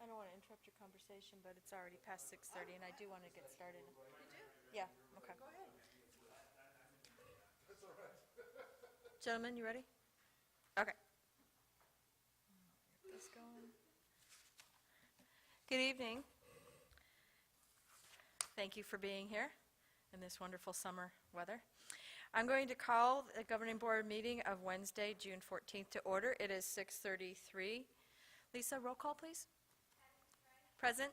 don't want to interrupt your conversation, but it's already past 6:30, and I do want to get started. You do? Yeah, okay. Go ahead. Gentlemen, you ready? Okay. Get this going. Good evening. Thank you for being here in this wonderful summer weather. I'm going to call the Governing Board meeting of Wednesday, June 14th to order. It is 6:33. Lisa, roll call, please. Present.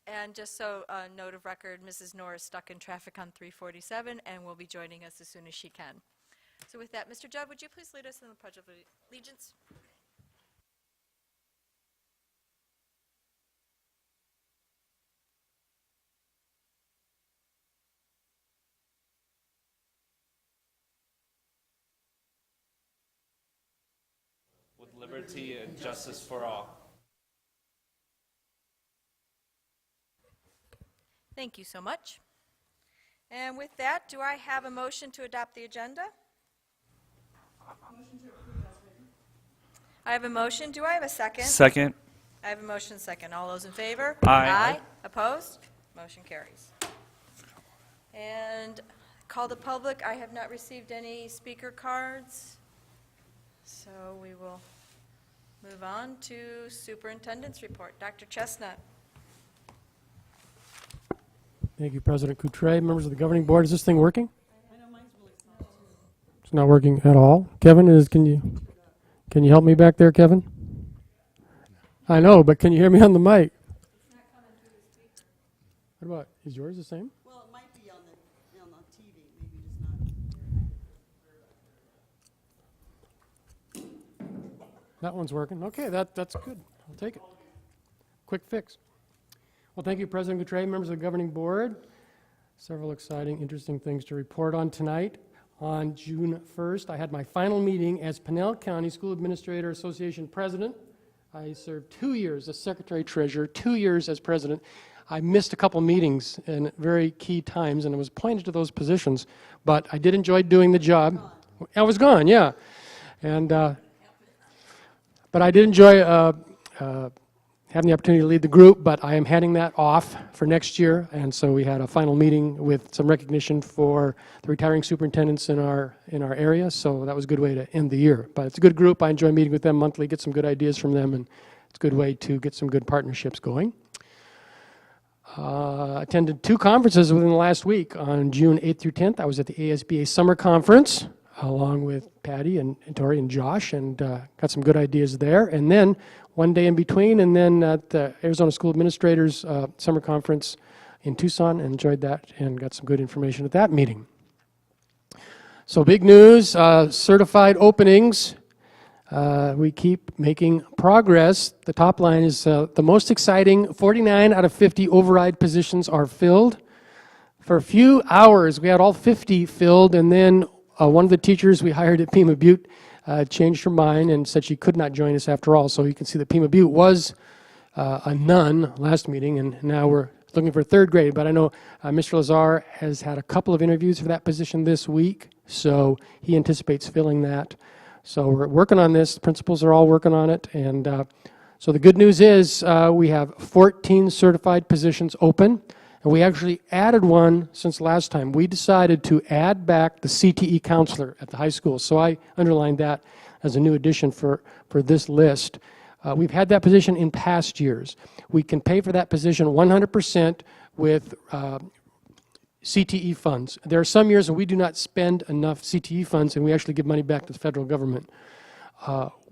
And just so a note of record, Mrs. Knorr is stuck in traffic on 347 and will be joining us as soon as she can. So with that, Mr. Judd, would you please lead us in the Pledge of Allegiance? With liberty and justice for all. Thank you so much. And with that, do I have a motion to adopt the agenda? Motion to approve as written. I have a motion. Do I have a second? Second. I have a motion second. All those in favor? Aye. Opposed? Motion carries. And call the public. I have not received any speaker cards. So we will move on to Superintendent's report. Dr. Chestnut. Thank you, President Coutre. Members of the Governing Board, is this thing working? It's not working at all. Kevin, can you help me back there, Kevin? I know, but can you hear me on the mic? What about, is yours the same? Well, it might be on the TV, maybe just not. That one's working. Okay, that's good. I'll take it. Quick fix. Well, thank you, President Coutre, members of the Governing Board. Several exciting, interesting things to report on tonight. On June 1st, I had my final meeting as Pinal County School Administrator Association President. I served 2 years as Secretary-Treasurer, 2 years as President. I missed a couple meetings in very key times, and I was appointed to those positions, but I did enjoy doing the job. I was gone, yeah. And but I did enjoy having the opportunity to lead the group, but I am handing that off for next year, and so we had a final meeting with some recognition for the retiring superintendents in our area, so that was a good way to end the year. But it's a good group. I enjoy meeting with them monthly, get some good ideas from them, and it's a good way to get some good partnerships going. Attended 2 conferences within the last week. On June 8th through 10th, I was at the ASBA Summer Conference, along with Patty and Tori and Josh, and got some good ideas there. And then one day in between, and then at the Arizona School Administrators Summer Conference in Tucson, and enjoyed that and got some good information at that meeting. So big news, certified openings. We keep making progress. The top line is the most exciting, 49 out of 50 override positions are filled. For a few hours, we had all 50 filled, and then one of the teachers we hired at Pima Butte changed her mind and said she could not join us after all. So you can see that Pima Butte was a none last meeting, and now we're looking for 3rd grade. But I know Mr. Lazar has had a couple of interviews for that position this week, so he anticipates filling that. So we're working on this. The principals are all working on it. And so the good news is we have 14 certified positions open. And we actually added one since last time. We decided to add back the CTE counselor at the high school. So I underlined that as a new addition for this list. We've had that position in past years. We can pay for that position 100% with CTE funds. There are some years when we do not spend enough CTE funds and we actually give money back to the federal government.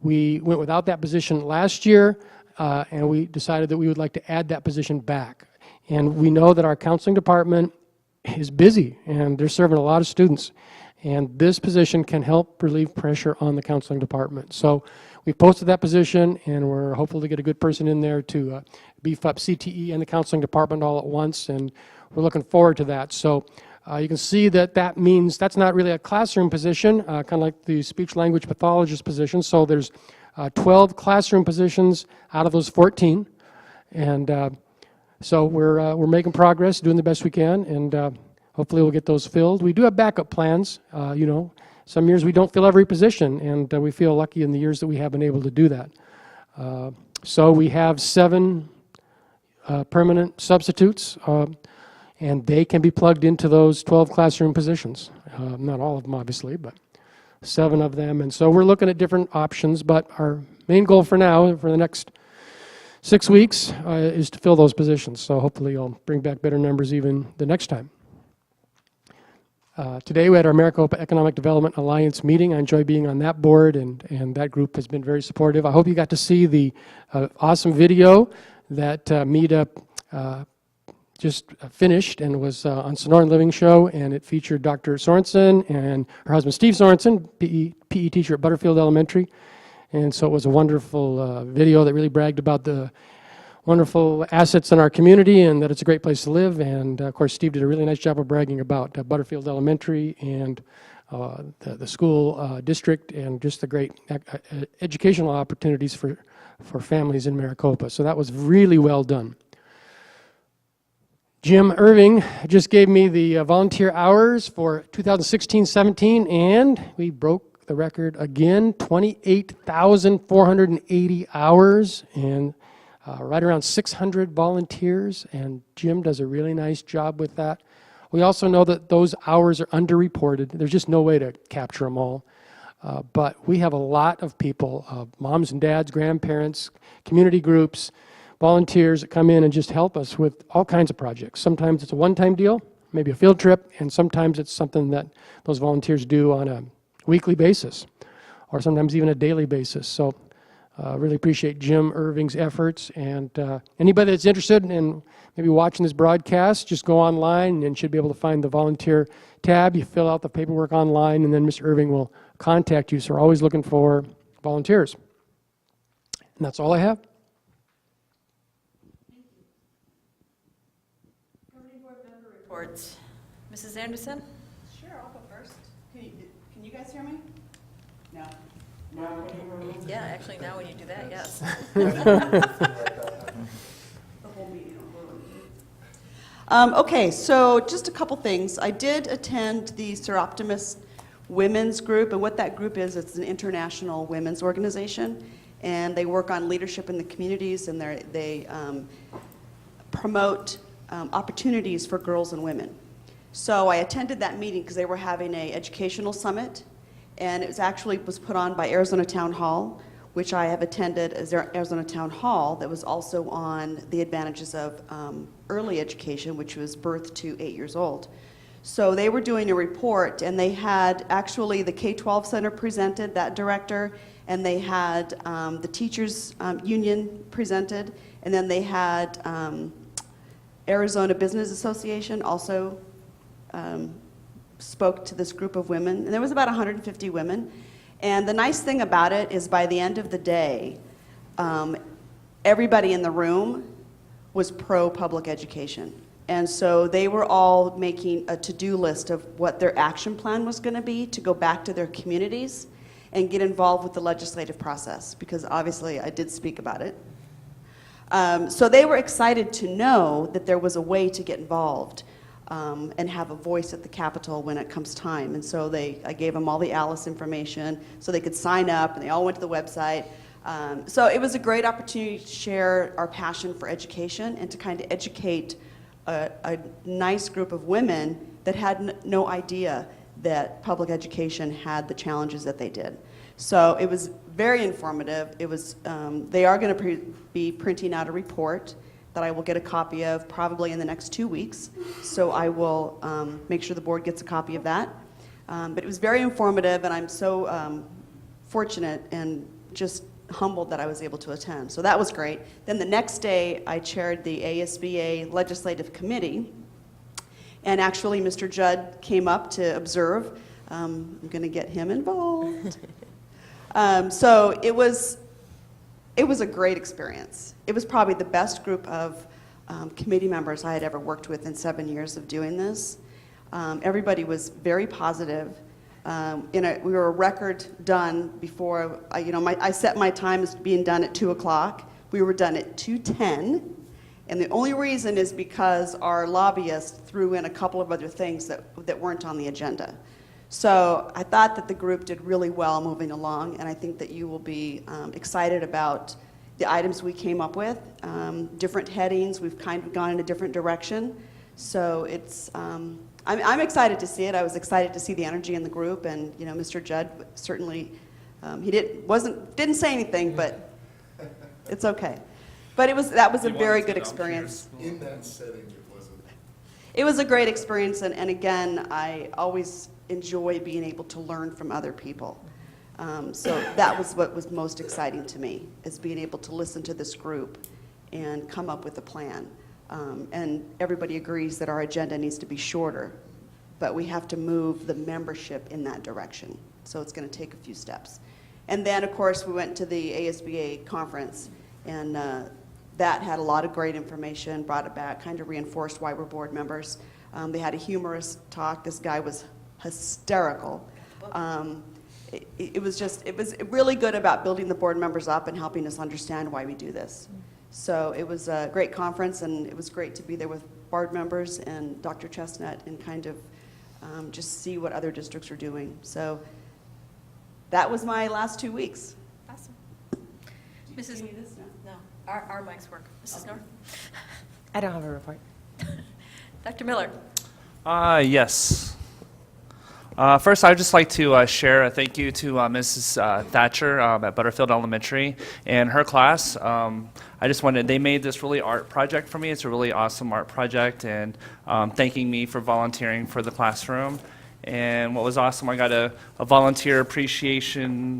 We went without that position last year, and we decided that we would like to add that position back. And we know that our counseling department is busy, and they're serving a lot of students. And this position can help relieve pressure on the counseling department. So we posted that position, and we're hopeful to get a good person in there to beef up CTE and the counseling department all at once, and we're looking forward to that. So you can see that means that's not really a classroom position, kind of like the speech-language pathologist position. So there's 12 classroom positions out of those 14, and so we're making progress, doing the best we can, and hopefully we'll get those filled. We do have backup plans, some years we don't fill every position, and we feel lucky in the years that we have been able to do that. So we have 7 permanent substitutes, and they can be plugged into those 12 classroom positions. Not all of them, obviously, but 7 of them. And so we're looking at different options, but our main goal for now, for the next 6 weeks, is to fill those positions. So hopefully I'll bring back better numbers even the next time. Today we had our Maricopa Economic Development Alliance meeting. I enjoy being on that board, and that group has been very supportive. I hope you got to see the awesome video that meetup just finished and was on Sonoran Living Show, and it featured Dr. Sorensen and her husband Steve Sorensen, PE teacher at Butterfield Elementary. And so it was a wonderful video that really bragged about the wonderful assets in our community and that it's a great place to live. And of course, Steve did a really nice job of bragging about Butterfield Elementary and the school district and just the great educational opportunities for families in Maricopa. So that was really well done. Jim Irving just gave me the volunteer hours for 2016-17, and we broke the record again, 28,480 hours, and right around 600 volunteers, and Jim does a really nice job with that. We also know that those hours are underreported. There's just no way to capture them all. But we have a lot of people, moms and dads, grandparents, community groups, volunteers that come in and just help us with all kinds of projects. Sometimes it's a one-time deal, maybe a field trip, and sometimes it's something that those volunteers do on a weekly basis, or sometimes even a daily basis. So really appreciate Jim Irving's efforts, and anybody that's interested in maybe watching this broadcast, just go online and should be able to find the volunteer tab. You fill out the paperwork online, and then Mr. Irving will contact you. So we're always looking for volunteers. And that's all I have. Governing Board member reports. Mrs. Anderson? Sure, I'll go first. Can you guys hear me? No. Yeah, actually, now when you do that, yes. The whole meeting. Okay, so just a couple things. I did attend the Seroptimus Women's Group, and what that group is, it's an international women's organization, and they work on leadership in the communities, and they promote opportunities for girls and women. So I attended that meeting because they were having an educational summit, and it was put on by Arizona Town Hall, which I have attended as Arizona Town Hall, that was also on the advantages of early education, which was birth to 8 years old. So they were doing a report, and they had actually the K-12 Center presented, that director, and they had the Teachers Union presented, and then they had Arizona Business Association also spoke to this group of women, and there was about 150 women. And the nice thing about it is by the end of the day, everybody in the room was pro-public education. And so they were all making a to-do list of what their action plan was going to be to go back to their communities and get involved with the legislative process, because obviously I did speak about it. So they were excited to know that there was a way to get involved and have a voice at the Capitol when it comes time. And so I gave them all the Alice information so they could sign up, and they all went to the website. So it was a great opportunity to share our passion for education and to kind of educate a nice group of women that had no idea that public education had the challenges that they did. So it was very informative. It was, they are going to be printing out a report that I will get a copy of probably in the next 2 weeks. So I will make sure the board gets a copy of that. But it was very informative, and I'm so fortunate and just humbled that I was able to attend. So that was great. Then the next day, I chaired the ASBA Legislative Committee, and actually Mr. Judd came up to observe. I'm going to get him involved. So it was a great experience. It was probably the best group of committee members I had ever worked with in 7 years of doing this. Everybody was very positive. We were a record done before, I set my time as being done at 2 o'clock. We were done at 2:10. And the only reason is because our lobbyist threw in a couple of other things that weren't on the agenda. So I thought that the group did really well moving along, and I think that you will be excited about the items we came up with, different headings. We've kind of gone in a different direction. So it's, I'm excited to see it. I was excited to see the energy in the group, and you know, Mr. Judd certainly, he didn't say anything, but it's okay. But that was a very good experience. In that setting, it wasn't. It was a great experience, and again, I always enjoy being able to learn from other people. So that was what was most exciting to me, is being able to listen to this group and come up with a plan. And everybody agrees that our agenda needs to be shorter, but we have to move the membership in that direction. So it's going to take a few steps. And then, of course, we went to the ASBA conference, and that had a lot of great information, brought it back, kind of reinforced why we're board members. They had a humorous talk. This guy was hysterical. It was really good about building the board members up and helping us understand why we do this. So it was a great conference, and it was great to be there with board members and Dr. Chestnut and kind of just see what other districts are doing. So that was my last 2 weeks. Awesome. Mrs. No, our mics work. Mrs. North? I don't have a report. Dr. Miller? Yes. First, I'd just like to share a thank you to Mrs. Thatcher at Butterfield Elementary and her class. They made this really art project for me. It's a really awesome art project, and thanking me for volunteering for the classroom. And what was awesome, I got a volunteer appreciation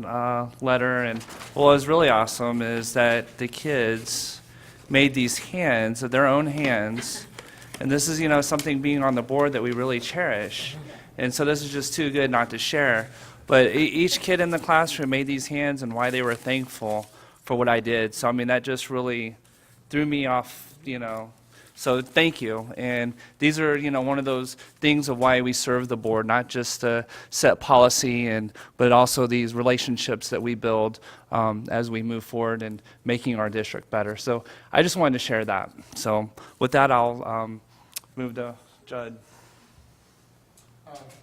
letter, and what was really awesome is that the kids made these hands, of their own hands, and this is, something being on the board that we really cherish. And so this is just too good not to share. But each kid in the classroom made these hands and why they were thankful for what I did. So, that just really threw me off, So thank you. And these are, one of those things of why we serve the board, not just to set policy, but also these relationships that we build as we move forward and making our district better. So I just wanted to share that. So with that, I'll move to Judd.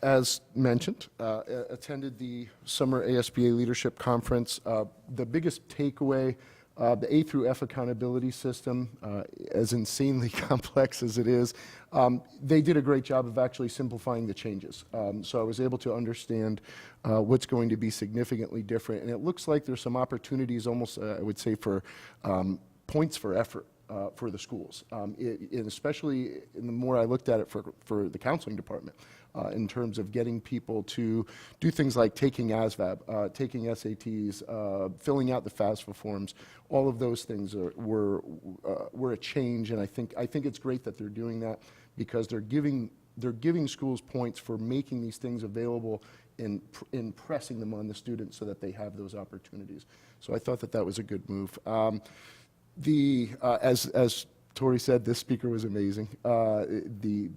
As mentioned, attended the Summer ASBA Leadership Conference. The biggest takeaway, the A through F accountability system, as insanely complex as it is, they did a great job of actually simplifying the changes. So I was able to understand what's going to be significantly different. And it looks like there's some opportunities almost, I would say, for points for effort. For the schools, and especially the more I looked at it for the counseling department, in terms of getting people to do things like taking ASVAB, taking SATs, filling out the FAFSA forms. All of those things were a change, and I think it's great that they're doing that, because they're giving schools points for making these things available and pressing them on the students so that they have those opportunities. So I thought that was a good move. As Tori said, this speaker was amazing. He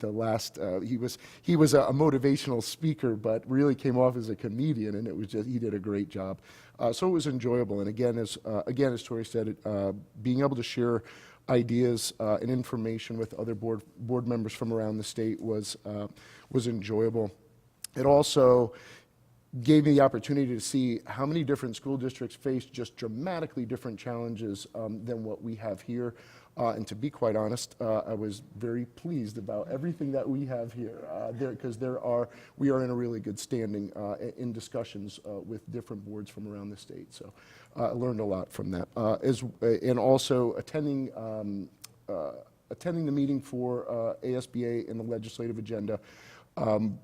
was a motivational speaker, but really came off as a comedian, and he did a great job. So it was enjoyable. And again, as Tori said, being able to share ideas and information with other board members from around the state was enjoyable. It also gave me the opportunity to see how many different school districts face just dramatically different challenges than what we have here. And to be quite honest, I was very pleased about everything that we have here, because we are in a really good standing in discussions with different boards from around the state. So I learned a lot from that. And also attending the meeting for ASBA and the legislative agenda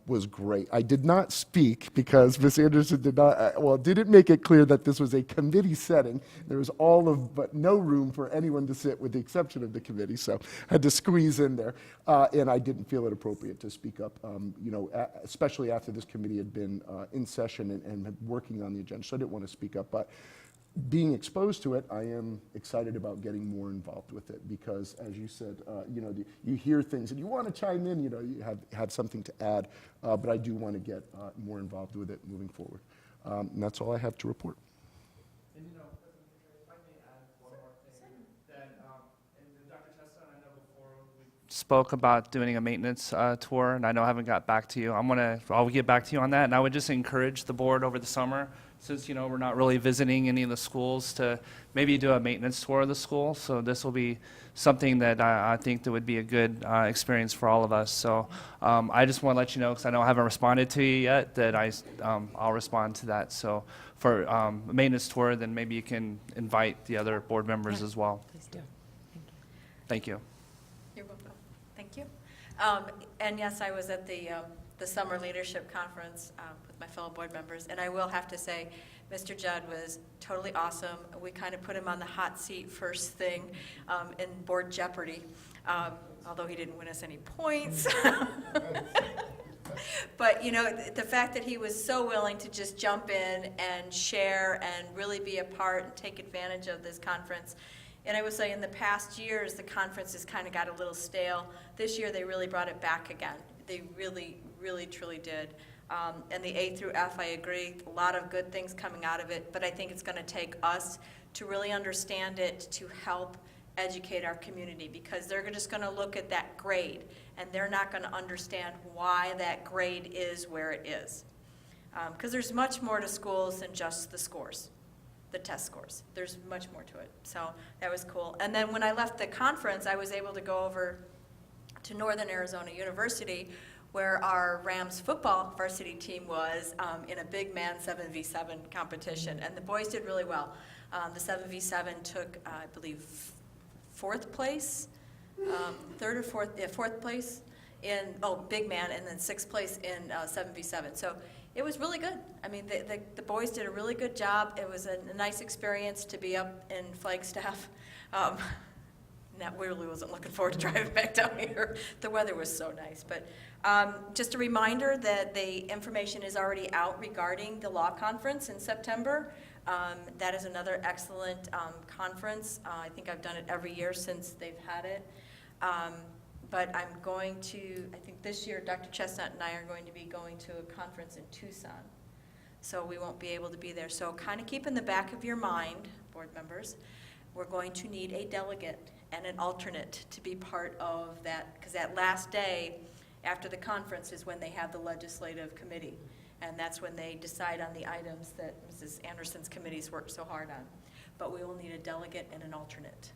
was great. I did not speak because Ms. Anderson didn't make it clear that this was a committee setting. There was but no room for anyone to sit with the exception of the committee, so I had to squeeze in there. And I didn't feel it appropriate to speak up, especially after this committee had been in session and working on the agenda, so I didn't want to speak up. But being exposed to it, I am excited about getting more involved with it, because, as you said, you hear things and you want to chime in, you have something to add, but I do want to get more involved with it moving forward. And that's all I have to report. And if I may add one more thing, that, and Dr. Chestnut, I know before spoke about doing a maintenance tour, and I know I haven't got back to you. I'll get back to you on that, and I would just encourage the board over the summer, since we're not really visiting any of the schools, to maybe do a maintenance tour of the school. So this will be something that I think that would be a good experience for all of us. So I just want to let you know, because I know I haven't responded to you yet, that I'll respond to that. So for a maintenance tour, then maybe you can invite the other board members as well. Please do. Thank you. You're welcome. Thank you. And yes, I was at the Summer Leadership Conference with my fellow board members, and I will have to say, Mr. Judd was totally awesome. We kind of put him on the hot seat first thing in board Jeopardy, although he didn't win us any points. But, the fact that he was so willing to just jump in and share and really be a part and take advantage of this conference. And I will say, in the past years, the conference has kind of got a little stale. This year, they really brought it back again. They really, really, truly did. And the A through F, I agree, a lot of good things coming out of it, but I think it's going to take us to really understand it to help educate our community, because they're just going to look at that grade, and they're not going to understand why that grade is where it is. Because there's much more to schools than just the scores. The test scores. There's much more to it. So that was cool. And then when I left the conference, I was able to go over to Northern Arizona University, where our Rams football varsity team was in a big man 7v7 competition. And the boys did really well. The 7v7 took, I believe, fourth place, fourth place in, big man, and then sixth place in 7v7. So it was really good. I mean, the boys did a really good job. It was a nice experience to be up in Flagstaff. That really wasn't looking forward to driving back down here. The weather was so nice. But just a reminder that the information is already out regarding the law conference in September. That is another excellent conference. I think I've done it every year since they've had it. But I'm going to, I think this year, Dr. Chestnut and I are going to be going to a conference in Tucson. So we won't be able to be there. So kind of keep in the back of your mind, board members, we're going to need a delegate and an alternate to be part of that, because that last day after the conference is when they have the legislative committee. And that's when they decide on the items that Mrs. Anderson's committees worked so hard on. But we will need a delegate and an alternate.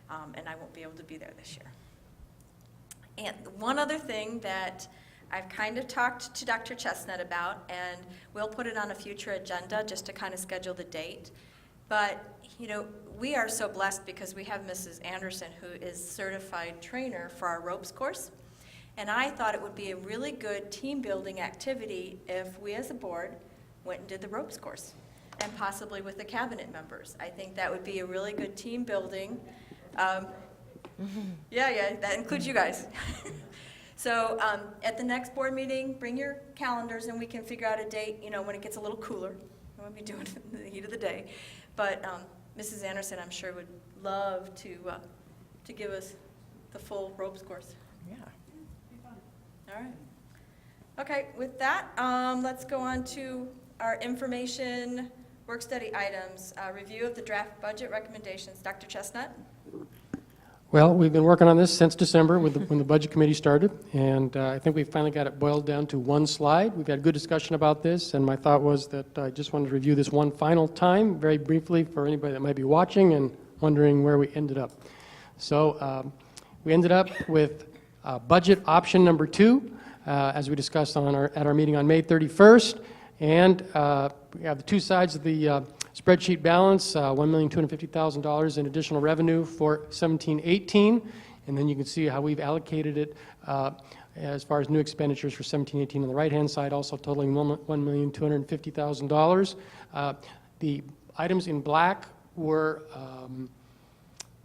And I won't be able to be there this year. And one other thing that I've kind of talked to Dr. Chestnut about, and we'll put it on a future agenda just to kind of schedule the date. But, we are so blessed because we have Mrs. Anderson, who is certified trainer for our ropes course. And I thought it would be a really good team building activity if we as a board went and did the ropes course, and possibly with the cabinet members. I think that would be a really good team building. Yeah, that includes you guys. So at the next board meeting, bring your calendars and we can figure out a date, when it gets a little cooler. I won't be doing it in the heat of the day. But Mrs. Anderson, I'm sure, would love to give us the full ropes course. Yeah. All right. Okay, with that, let's go on to our information work study items. Review of the draft budget recommendations. Dr. Chestnut? Well, we've been working on this since December when the Budget Committee started, and I think we finally got it boiled down to one slide. We've had a good discussion about this, and my thought was that I just wanted to review this one final time, very briefly, for anybody that might be watching and wondering where we ended up. So we ended up with budget option number 2, as we discussed at our meeting on May 31st, and we have the two sides of the spreadsheet balance, $1,250,000 in additional revenue for 17-18, and then you can see how we've allocated it as far as new expenditures for 17-18 on the right-hand side, also totaling $1,250,000. The items in black were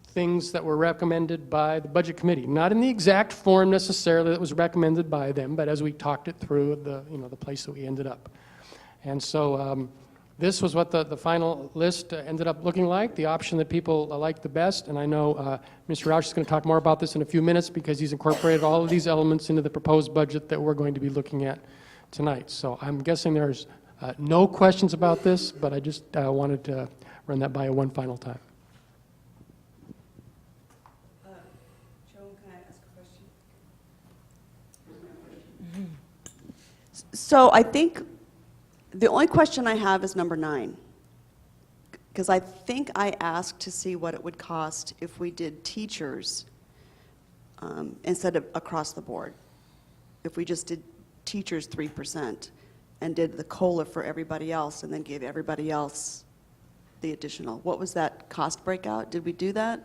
things that were recommended by the Budget Committee, not in the exact form necessarily that was recommended by them, but as we talked it through, the place that we ended up. And so this was what the final list ended up looking like, the option that people liked the best. And I know Mr. Roush is going to talk more about this in a few minutes because he's incorporated all of these elements into the proposed budget that we're going to be looking at tonight. So I'm guessing there's no questions about this, but I just wanted to run that by you one final time. Joan, can I ask a question? So I think the only question I have is number 9. Because I think I asked to see what it would cost if we did teachers instead of across the board. If we just did teachers 3% and did the COLA for everybody else and then gave everybody else the additional. What was that cost breakout? Did we do that?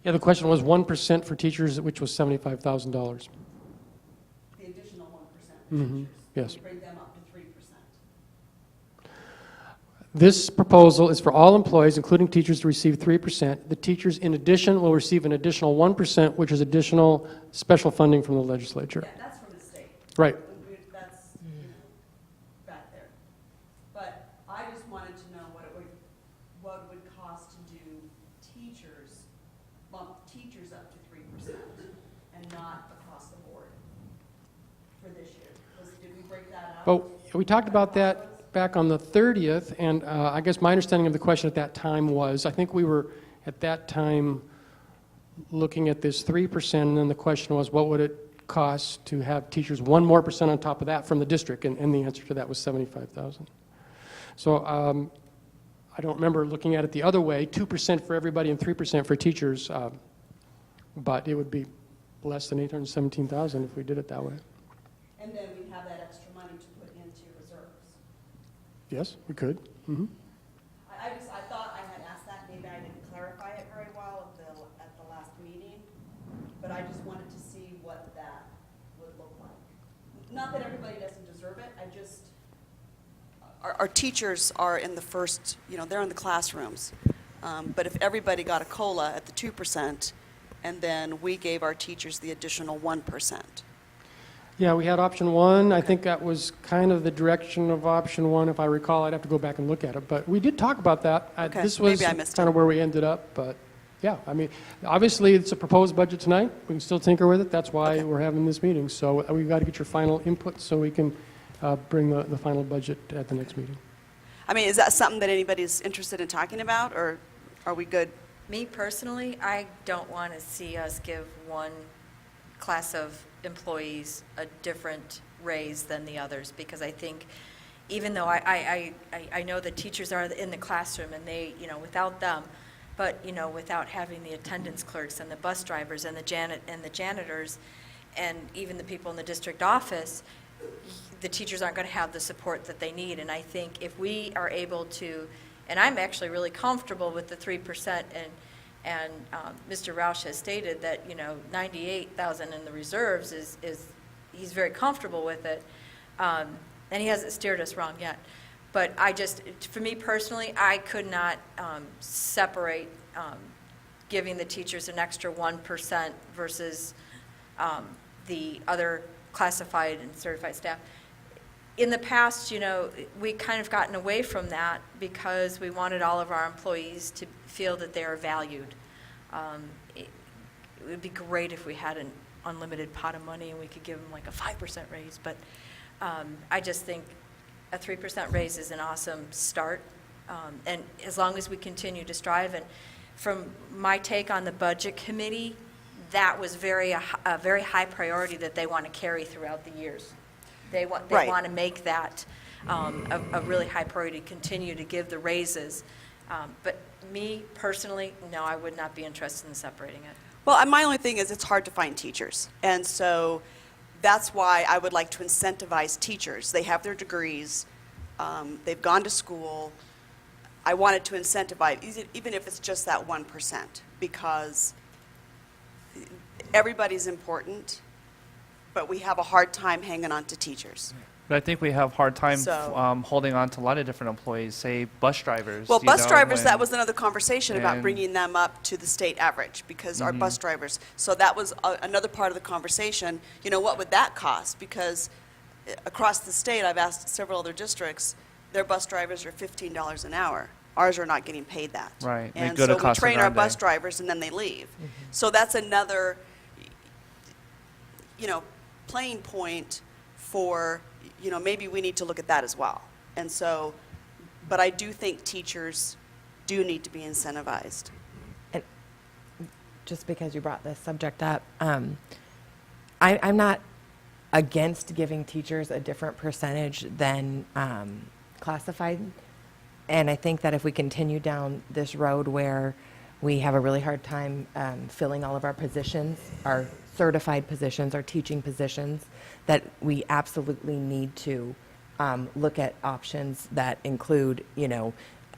Yeah, the question was 1% for teachers, which was $75,000. The additional 1% for teachers. Yes. We bring them up to 3%. This proposal is for all employees, including teachers, to receive 3%. The teachers, in addition, will receive an additional 1%, which is additional special funding from the legislature. Yeah, that's from the state. Right. That's back there. But I just wanted to know what it would cost to do teachers, bump teachers up to 3% and not across the board for this year. Did we break that out? Well, we talked about that back on the 30th, and I guess my understanding of the question at that time was, I think we were at that time looking at this 3%, and then the question was, what would it cost to have teachers 1% more on top of that from the district? And the answer to that was $75,000. So I don't remember looking at it the other way, 2% for everybody and 3% for teachers, but it would be less than $817,000 if we did it that way. And then we'd have that extra money to put into reserves. Yes, we could. I thought I had asked that, maybe I didn't clarify it very well at the last meeting, but I just wanted to see what that would look like. Not that everybody doesn't deserve it, I just, our teachers are in the first, they're in the classrooms. But if everybody got a COLA at the 2%, and then we gave our teachers the additional 1%. Yeah, we had option 1. I think that was kind of the direction of option 1, if I recall. I'd have to go back and look at it. But we did talk about that. Okay, This was maybe I missed kind of it. where we ended up. But yeah, I mean, obviously it's a proposed budget tonight. We can still tinker with it. That's why Okay. we're having this meeting. So we've got to get your final input so we can bring the final budget at the next meeting. I mean, is that something that anybody's interested in talking about, or are we good? Me personally, I don't want to see us give one class of employees a different raise than the others, because I think even though I know the teachers are in the classroom and they, without them, but, without having the attendance clerks and the bus drivers and the janitors and even the people in the district office, the teachers aren't going to have the support that they need. And I think if we are able to, and I'm actually really comfortable with the 3%, and Mr. Roush has stated that, 98,000 in the reserves is he's very comfortable with it, and he hasn't steered us wrong yet. But for me personally, I could not separate giving the teachers an extra 1% versus the other classified and certified staff. In the past, we kind of gotten away from that because we wanted all of our employees to feel that they are valued. It would be great if we had an unlimited pot of money and we could give them like a 5% raise, but I just think a 3% raise is an awesome start, and as long as we continue to strive. And from my take on the budget committee, that was a very high priority that they want to carry throughout the years. They want to make that a really high priority, continue to give the raises. But me personally, no, I would not be interested in separating it. Well, my only thing is it's hard to find teachers. And so that's why I would like to incentivize teachers. They have their degrees. They've gone to school. I wanted to incentivize, even if it's just that 1%, because everybody's important, but we have a hard time hanging on to teachers. But I think we have a hard time So- holding on to a lot of different employees, say bus drivers. Well, bus drivers, that when- was another conversation about and- bringing them up to the state average, because our bus drivers, so that was another part of the conversation. What would that cost? Because across the state, I've asked several other districts, their bus drivers are $15 an hour. Ours are not getting paid that. Right. They And go to so we Casa train our Grande. bus drivers and then they leave. So that's another, playing point for, maybe we need to look at that as well. And so, but I do think teachers do need to be incentivized. And just because you brought this subject up, I'm not against giving teachers a different percentage than classified. And I think that if we continue down this road where we have a really hard time filling all of our positions, our certified positions, our teaching positions, that we absolutely need to look at options that include,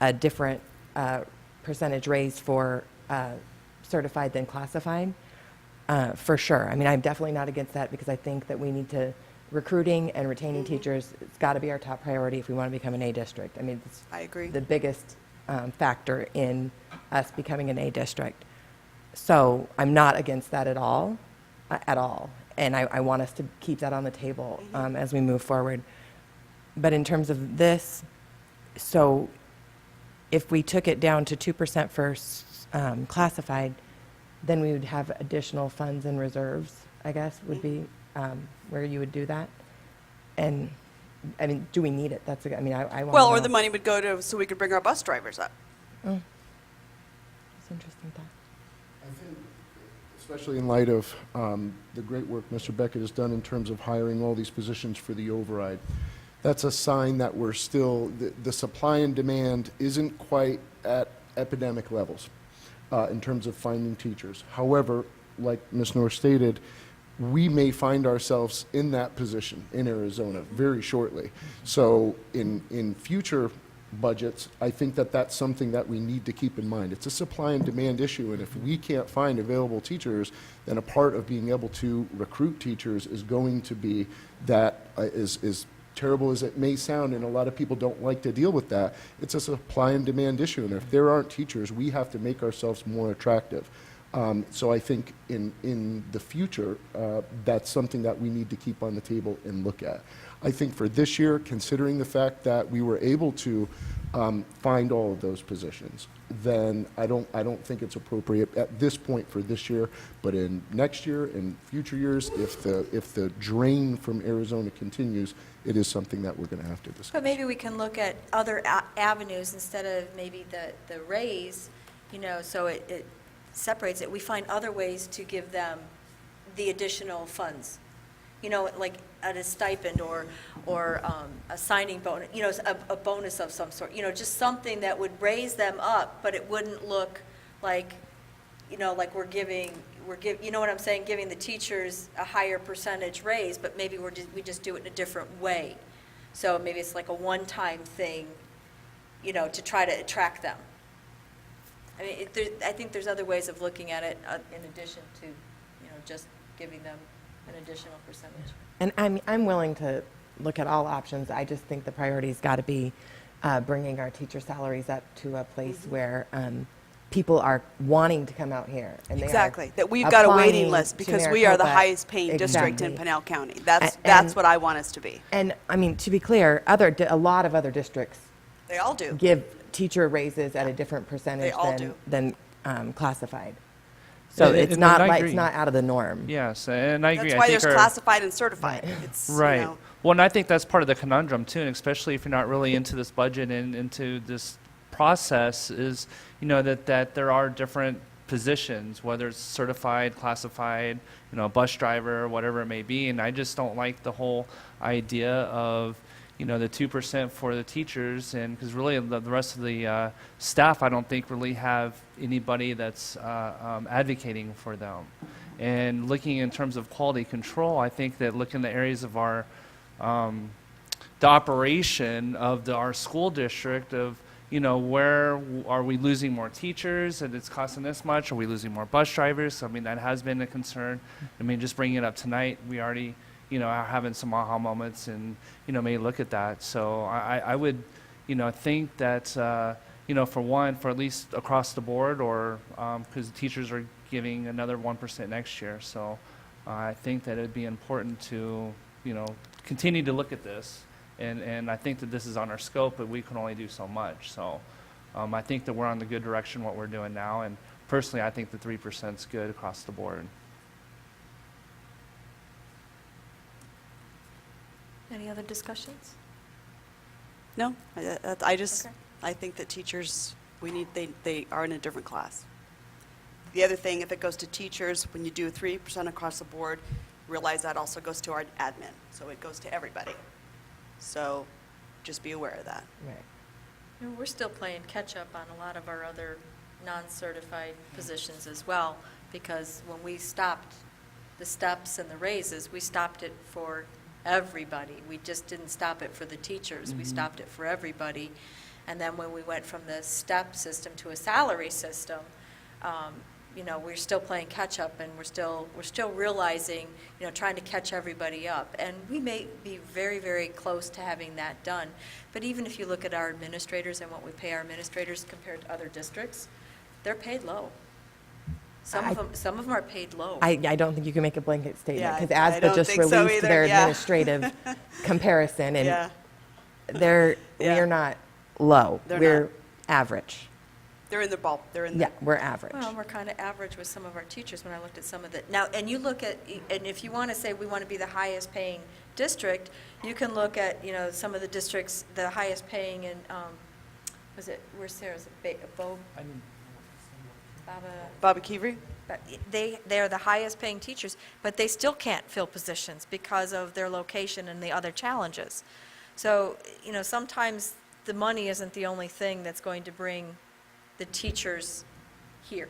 a different percentage raise for certified than classified, for sure. I mean, I'm definitely not against that because I think that we need to, recruiting and retaining teachers, it's got to be our top priority if we want to become an A district. I mean, it's I agree. the biggest factor in us becoming an A district. So I'm not against that at all. And I want us to keep that on the table as we move forward. But in terms of this, so if we took it down to 2% for classified, then we would have additional funds and reserves, I guess, would be where you would do that. And, I mean, do we need it? I want to Well, know. or the money would go to, so we could bring our bus drivers up. That's an interesting thought. I think, especially in light of the great work Mr. Beckett has done in terms of hiring all these positions for the override, that's a sign that we're still, the supply and demand isn't quite at epidemic levels in terms of finding teachers. However, like Ms. North stated, we may find ourselves in that position in Arizona very shortly. So in future budgets, I think that that's something that we need to keep in mind. It's a supply and demand issue, and if we can't find available teachers, then a part of being able to recruit teachers is going to be that, is terrible as it may sound, and a lot of people don't like to deal with that, it's a supply and demand issue, and if there aren't teachers, we have to make ourselves more attractive. So I think in the future, that's something that we need to keep on the table and look at. I think for this year, considering the fact that we were able to find all of those positions, then I don't think it's appropriate at this point for this year. But in next year and future years, if the drain from Arizona continues, it is something that we're going to have to discuss. But maybe we can look at other avenues instead of maybe the raise, so it separates it. We find other ways to give them the additional funds, like at a stipend or a signing bonus, a bonus of some sort, just something that would raise them up, but it wouldn't look like, like we're giving, what I'm saying, giving the teachers a higher percentage raise, but maybe we just do it in a different way. So maybe it's like a one-time thing, to try to attract them. I mean, I think there's other ways of looking at it in addition to, just giving them an additional percentage. And I'm willing to look at all options. I just think the priority's got to be bringing our teacher salaries up to a place where people are wanting to come out here. And they are Exactly. That we've got a waiting applying list to because we are the Maricopa. highest paying district in Exactly. Pinal County. That's And- what I want us to be. And I mean, to be clear, a lot of other districts They all do. give teacher raises at a different percentage all do. than classified. So And- it's and not I like agree. it's not out of the norm. Yes, and I agree. That's I why think there's classified and certified. It's, Right. Well, and I think that's part of the conundrum too, and especially if you're not really into this budget and into this process, is that there are different positions, whether it's certified, classified, bus driver, whatever it may be, and I just don't like the whole idea of the 2% for the teachers, and because really the rest of the staff, I don't think really have anybody that's advocating for them. And looking in terms of quality control, I think that looking at the areas of our the operation of our school district of where are we losing more teachers and it's costing this much? Are we losing more bus drivers? I mean, that has been a concern. I mean, just bringing it up tonight, we already are having some aha moments and may look at that. So I would think that for at least across the board, or because the teachers are giving another 1% next year. So I think that it'd be important to continue to look at this. And I think that this is on our scope, but we can only do so much. So I think that we're on the good direction, what we're doing now. And personally, I think the 3% is good across the board. Any other discussions? No, I Okay. I think that teachers, they are in a different class. The other thing, if it goes to teachers, when you do 3% across the board, realize that also goes to our admin, so it goes to everybody. So just be aware of that. Right. You know, we're still playing catch-up on a lot of our other non-certified positions as well, because when we stopped the steps and the raises, we stopped it for everybody. We just didn't stop it for the teachers. We stopped it for everybody. And then when we went from the step system to a salary system, you know, we're still playing catch-up, and we're still realizing, you know, trying to catch everybody up. And we may be very, very close to having that done. But even if you look at our administrators and what we pay our administrators compared to other districts, they're paid low. Some of them are paid low. I don't think you can make a blanket statement, Yeah, because I don't ASBA just think so released either, their yeah. administrative comparison, and Yeah, we're Yeah. not low. They're We're not. average. they're in the ball, they're in the. Yeah, we're average. Well, we're kind of average with some of our teachers when I looked at some of the, now, and you look at, and if you want to say we want to be the highest paying district, you can look at, you know, some of the districts, the highest paying in, was it, where's Sarah's, Baba, Bobby Keevery? but they are the highest paying teachers, but they still can't fill positions because of their location and the other challenges. So, you know, sometimes the money isn't the only thing that's going to bring the teachers here.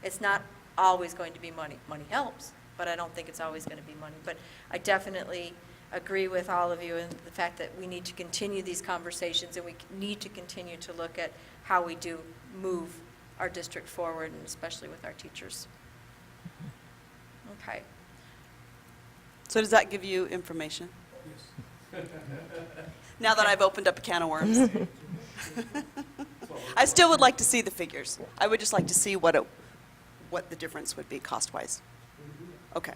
It's not always going to be money. Money helps, but I don't think it's always going to be money. But I definitely agree with all of you in the fact that we need to continue these conversations, and we need to continue to look at how we do move our district forward, and especially with our teachers. Okay. So does that give you information? Yes. Now that I've opened up a can of worms. I still would like to see the figures. I would just like to see what the difference would be cost-wise. Okay.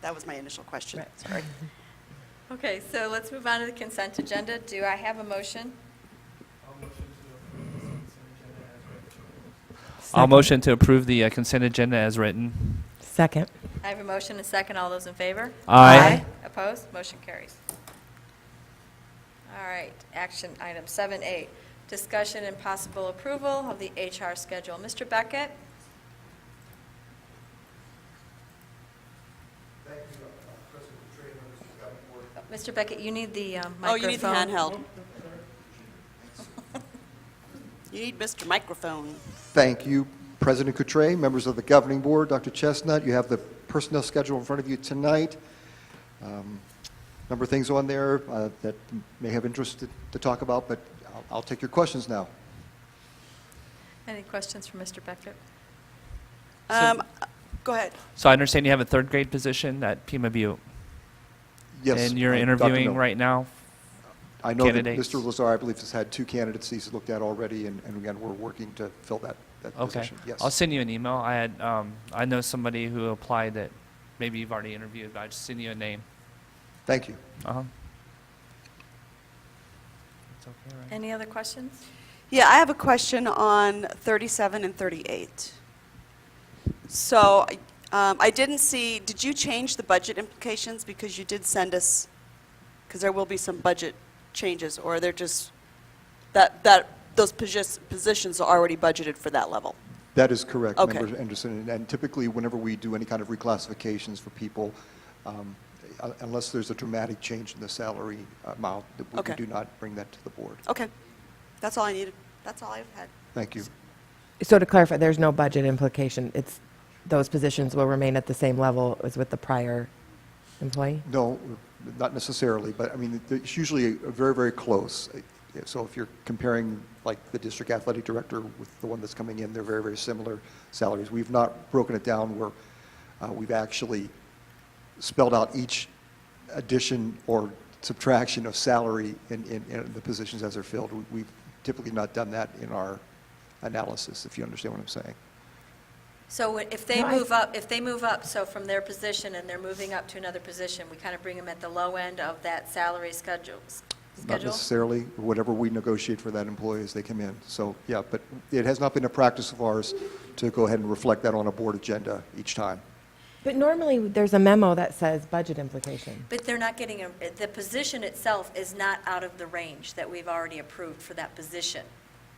That was my initial question, Right. sorry. Okay, so let's move on to the consent agenda. Do I have a motion? I'll motion to approve the consent agenda as written. Second. I have a motion and a second. All those in favor? Aye. Opposed? Motion carries. All right, action item 7A, discussion and possible approval of the HR schedule. Mr. Beckett? Thank you, President Trainer, Mr. Governor Board. Mr. Beckett, you need the microphone. Oh, you need the handheld. You need Mr. Microphone. Thank you, President Coutre, members of the Governing Board, Dr. Chestnut. You have the personnel schedule in front of you tonight. Number of things on there that may have interest to talk about, but I'll take your questions now. Any questions for Mr. Beckett? Go ahead. So I understand you have a third grade position at Pima Butte. Yes. And you're Dr. interviewing Miller. right now? I know that candidates? Mr. Lazar, I believe, has had 2 candidates he's looked at already, and again, we're working to fill that Okay. position. Yes. I'll send you an email. I know somebody who applied that maybe you've already interviewed, but I'll just send you a name. Thank you. Uh-huh. It's okay, right? Any other questions? Yeah, I have a question on 37 and 38. So I didn't see, did you change the budget implications? Because you did send us, because there will be some budget changes, or they're just, those positions are already budgeted for that level? That is correct, Okay. Member Anderson. And typically, whenever we do any kind of reclassifications for people, unless there's a dramatic change in the salary amount, we Okay. do not bring that to the board. Okay, that's all I needed. That's all I've had. Thank you. So to clarify, there's no budget implication. It's, those positions will remain at the same level as with the prior employee? No, not necessarily, but I mean, it's usually very, very close. So if you're comparing like the district athletic director with the one that's coming in, they're very, very similar salaries. We've not broken it down where we've actually spelled out each addition or subtraction of salary in the positions as they're filled. We've typically not done that in our analysis, if you understand what I'm saying. So if they No, move up, so from their position and they're moving up to another position, we kind of bring them at the low end of that salary schedule? Not necessarily, whatever we negotiate for that employee as they come in. So, yeah, but it has not been a practice of ours to go ahead and reflect that on a board agenda each time. But normally, there's a memo that says budget implication. But they're not getting, the position itself is not out of the range that we've already approved for that position.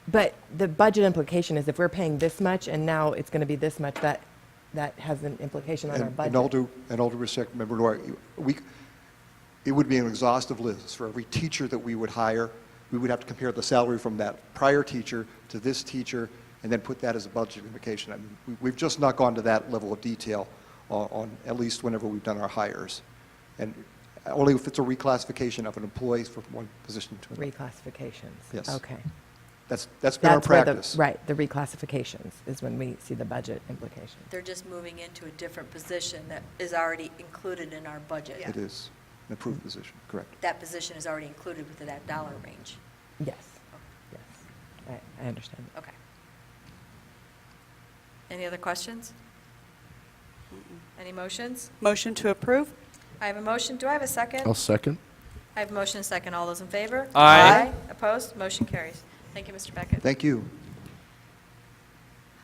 But the budget implication is if we're paying this much and now it's going to be this much, that that has an implication on our budget. And all due respect, Member Laura, it would be an exhaustive list. For every teacher that we would hire, we would have to compare the salary from that prior teacher to this teacher, and then put that as a budget implication. I mean, we've just not gone to that level of detail on at least whenever we've done our hires. And only if it's a reclassification of an employee from one position to another. Reclassifications. Yes. Okay. That's been our where practice. Right, the reclassifications is when we see the budget implications. They're just moving into a different position that is already included in our budget. It is an approved position, correct. That position is already included within that dollar range. Yes, yes, I understand. Okay. Any other questions? Any motions? Motion to approve? I have a motion. Do I have a second? I'll second. I have a motion and a second. All those in favor? Aye. Opposed? Motion carries. Thank you, Mr. Beckett. Thank you.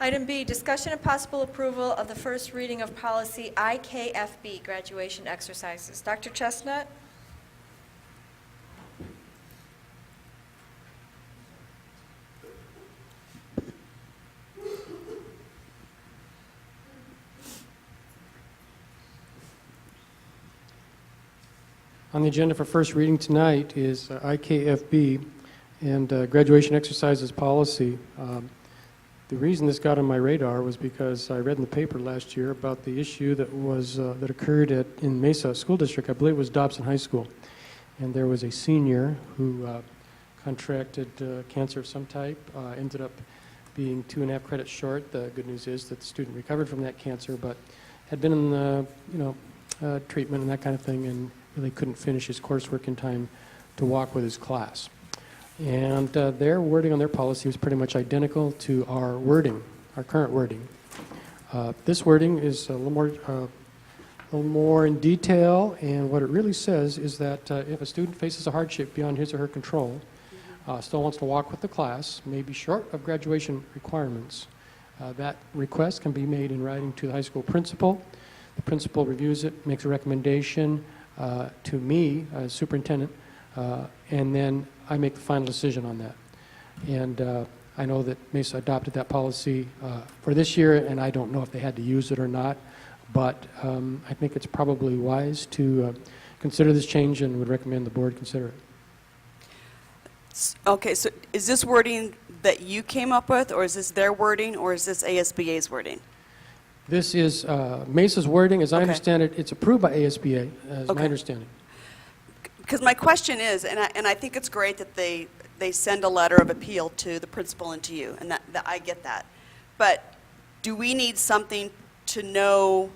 Item B, discussion and possible approval of the first reading of policy IKFB, graduation exercises. Dr. Chestnut? On the agenda for first reading tonight is IKFB and graduation exercises policy. The reason this got on my radar was because I read in the paper last year about the issue that occurred in Mesa School District. I believe it was Dobson High School. And there was a senior who contracted cancer of some type, ended up being 2.5 credits short. The good news is that the student recovered from that cancer, but had been in treatment and that kind of thing, and really couldn't finish his coursework in time to walk with his class. And their wording on their policy was pretty much identical to our wording, our current wording. This wording is a little more in detail, and what it really says is that if a student faces a hardship beyond his or her control, still wants to walk with the class, may be short of graduation requirements, that request can be made in writing to the high school principal. The principal reviews it, makes a recommendation to me as superintendent, and then I make the final decision on that. And I know that Mesa adopted that policy for this year, and I don't know if they had to use it or not, but I think it's probably wise to consider this change and would recommend the board consider it. Okay, so is this wording that you came up with, or is this their wording, or is this ASBA's wording? This is Mesa's wording. As I Okay. understand it, it's approved by ASBA, as my Okay. understanding. Because my question is, and I think it's great that they send a letter of appeal to the principal and to you, and that I get that. But do we need something to know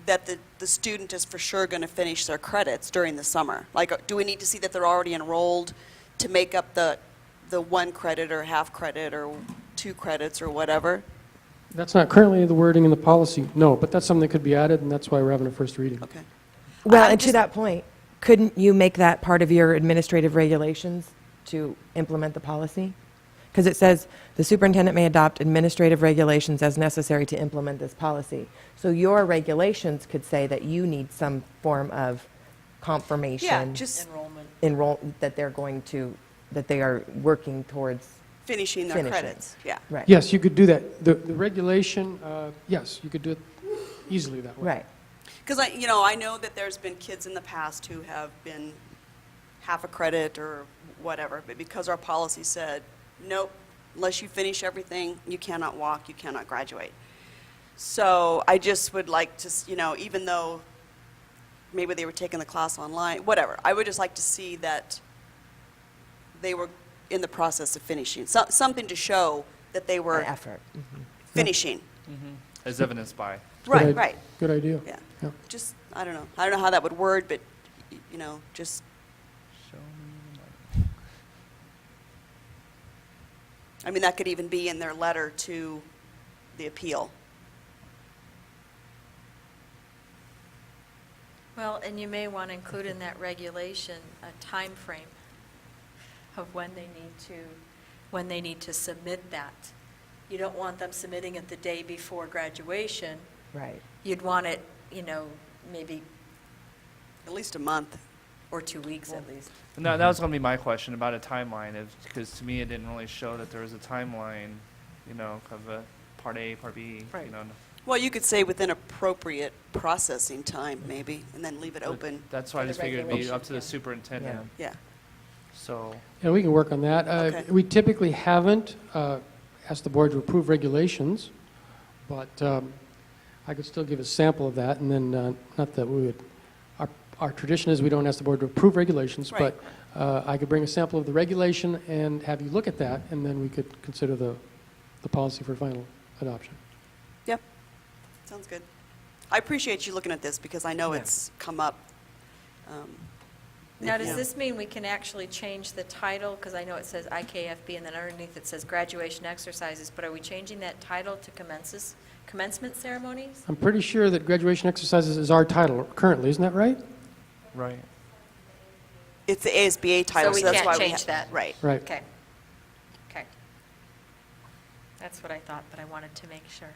that the student is for sure going to finish their credits during the summer? Like, do we need to see that they're already enrolled to make up the 1 credit or half credit or 2 credits or whatever? That's not currently the wording in the policy, no, but that's something that could be added, and that's why we're having a first reading. Okay. Well, I'm and to just- that point, couldn't you make that part of your administrative regulations to implement the policy? Because it says, the superintendent may adopt administrative regulations as necessary to implement this policy. So your regulations could say that you need some form of confirmation. Yeah, just Enrollment. that they are working towards, finishing their Finishing. credits, yeah. right. Yes, you could do that. The regulation, yes, you could do it easily that way. Right. Because I know that there's been kids in the past who have been half a credit or whatever, but because our policy said, nope, unless you finish everything, you cannot walk, you cannot graduate. So I just would like to, even though maybe they were taking the class online, whatever, I would just like to see that they were in the process of finishing, something to show that they were An effort. finishing. As evidenced by. Right, Good right. Good idea. Yeah. Yeah. Just, I don't know how that would word, but, just, I mean, that could even be in their letter to the appeal. Well, and you may want to include in that regulation a time frame of when they need to submit that. You don't want them submitting it the day before graduation. Right. You'd want it, maybe, At least a month. or 2 weeks at least. No, that was going to be my question about a timeline, because to me it didn't really show that there was a timeline, of a part A, part B, Right. Well, you could say within appropriate processing time, maybe, and then leave it But open. That's why I For the just figured it'd be regulation, up to the yeah. superintendent, Yeah. so. And we can work on that. Okay. We typically haven't asked the board to approve regulations, but I could still give a sample of that, and then, not that we would, our tradition is we don't ask the board to approve regulations, Right. but I could bring a sample of the regulation and have you look at that, and then we could consider the policy for final adoption. Yep. Sounds good. I appreciate you looking at this because I know Yeah. it's come up. Now, does Yeah. this mean we can actually change the title? Because I know it says IKFB, and then underneath it says graduation exercises, but are we changing that title to commencement ceremonies? I'm pretty sure that graduation exercises is our title currently, isn't that right? Right. It's the ASBA title, So we so that's can't why we change that? Right. Right. Okay. Okay. That's what I thought, but I wanted to make sure.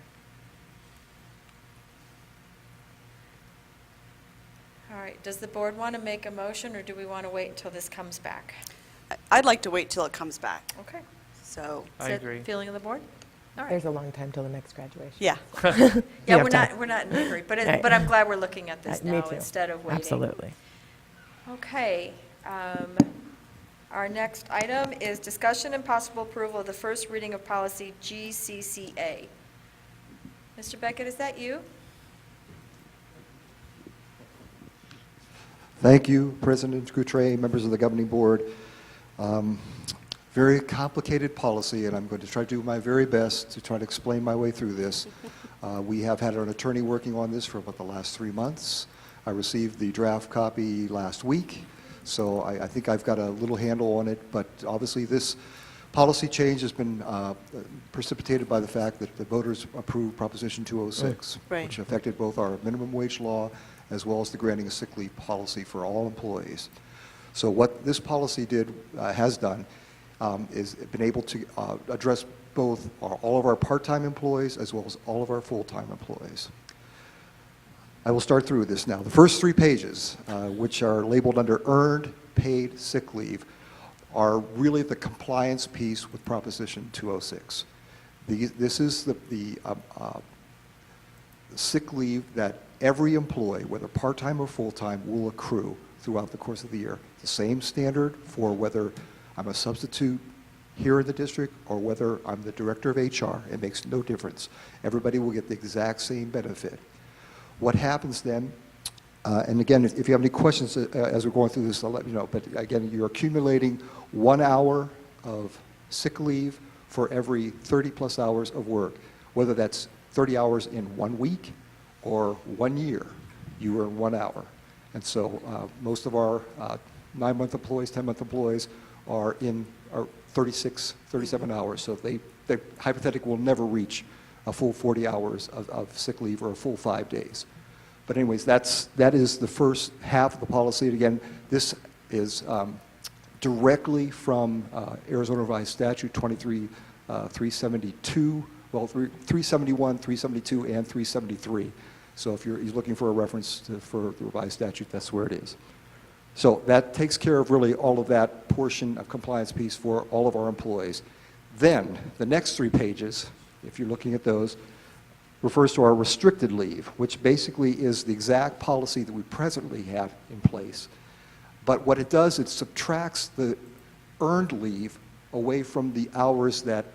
All right, does the board want to make a motion, or do we want to wait until this comes back? I'd like to wait till it comes back, Okay. so, I Is that agree. feeling of the board? All right. There's a long time till the next graduation. yeah. Yeah, have we're time. not in a hurry, but Right. but I'm glad we're looking at this Me now too. instead of waiting. Absolutely. Okay. Our next item is discussion and possible approval of the first reading of policy GCCA. Mr. Beckett, is that you? Thank you, President Goutre, members of the governing board. Very complicated policy, and I'm going to try to do my very best to try to explain my way through this. We have had an attorney working on this for about the last 3 months. I received the draft copy last week, so I think I've got a little handle on it, but obviously this policy change has been precipitated by the fact that the voters approved Proposition 206, Right. which affected both our minimum wage law as well as the granting of sick leave policy for all employees. So what this policy has done is been able to address both all of our part-time employees as well as all of our full-time employees. I will start through this now. The first 3 pages, which are labeled under earned paid sick leave, are really the compliance piece with Proposition 206. This is the sick leave that every employee, whether part-time or full-time, will accrue throughout the course of the year. The same standard for whether I'm a substitute here in the district or whether I'm the director of HR. It makes no difference. Everybody will get the exact same benefit. What happens then, and again, if you have any questions as we're going through this, I'll let you know, but again, you're accumulating 1 hour of sick leave for every 30-plus hours of work, whether that's 30 hours in 1 week or 1 year, you earn 1 hour. And so most of our 9-month employees, 10-month employees are 36, 37 hours. So they hypothetically will never reach a full 40 hours of sick leave or a full 5 days. But anyways, that is the first half of the policy. And again, this is directly from Arizona Revised Statute 23-372, well, 371, 372, and 373. So if you're looking for a reference for the revised statute, that's where it is. So that takes care of really all of that portion of compliance piece for all of our employees. Then the next 3 pages, if you're looking at those, refers to our restricted leave, which basically is the exact policy that we presently have in place. But what it does, it subtracts the earned leave away from the hours that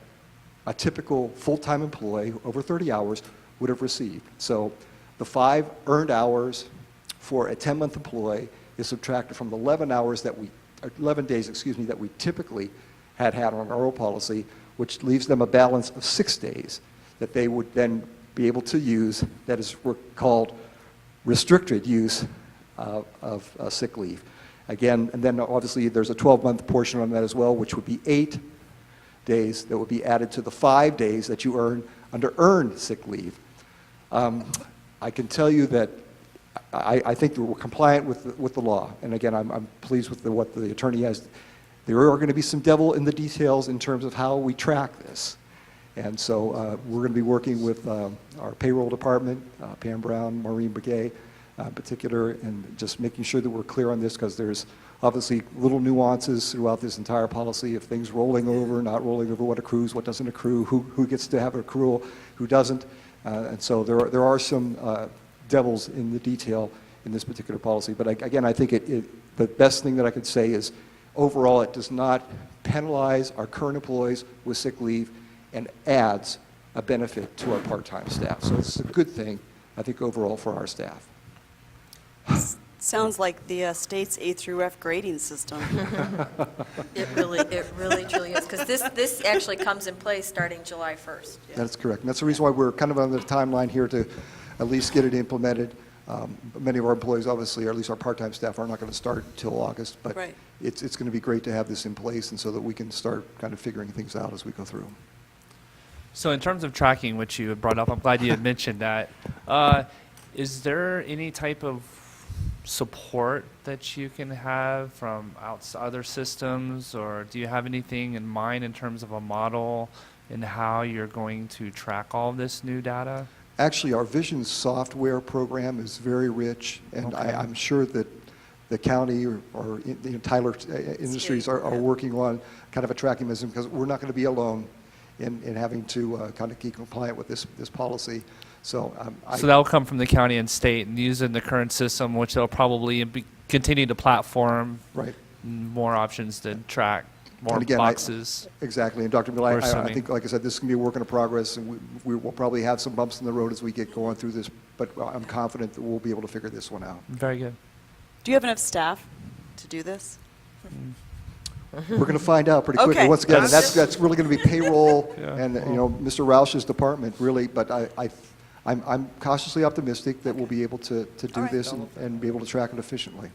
a typical full-time employee over 30 hours would have received. So the 5 earned hours for a 10-month employee is subtracted from the 11 days, that we typically had on our old policy, which leaves them a balance of 6 days that they would then be able to use, that is called restricted use of sick leave. Again, and then obviously there's a 12-month portion on that as well, which would be 8 days that would be added to the 5 days that you earn under earned sick leave. I can tell you that I think that we're compliant with the law. And again, I'm pleased with what the attorney has. There are going to be some devil in the details in terms of how we track this. And so we're going to be working with our payroll department, Pam Brown, Maureen Begay in particular, and just making sure that we're clear on this, because there's obviously little nuances throughout this entire policy of things rolling over, not rolling over, what accrues, what doesn't accrue, who gets to have an accrual, who doesn't. And so there are some devils in the detail in this particular policy. But again, I think the best thing that I could say is overall it does not penalize our current employees with sick leave and adds a benefit to our part-time staff. So it's a good thing, I think, overall for our staff. Sounds like the state's A through F grading system. It really truly is, because this actually comes in place starting July 1st. That's correct. And that's the reason why we're kind of on the timeline here to at least get it implemented. Many of our employees, obviously, or at least our part-time staff, are not going to start until August. But Right. it's going to be great to have this in place and so that we can start kind of figuring things out as we go through. So in terms of tracking, which you had brought up, I'm glad you had mentioned that. Is there any type of support that you can have from other systems, or do you have anything in mind in terms of a model in how you're going to track all of this new data? Actually, our Vision software program is very rich, and Okay. I'm sure that the county or Tyler Industries are working on kind of a tracking mechanism, because we're not going to be alone in having to kind of keep compliant with this policy. So So that will come from the county and state, and using the current system, which they'll probably continue to platform right. more options to track, more And again, boxes. Exactly. And Dr. Miller, We're I assuming. think, like I said, this is going to be a work in progress, and we will probably have some bumps in the road as we get going through this, but I'm confident that we'll be able to figure this one out. Very good. Do you have enough staff to do this? We're going to find out pretty quickly. Okay. Once again, and that's really going to be payroll Yeah. and, Mr. Roush's department, really, but I'm cautiously optimistic that we'll be able to do All right. this and be able to track it efficiently.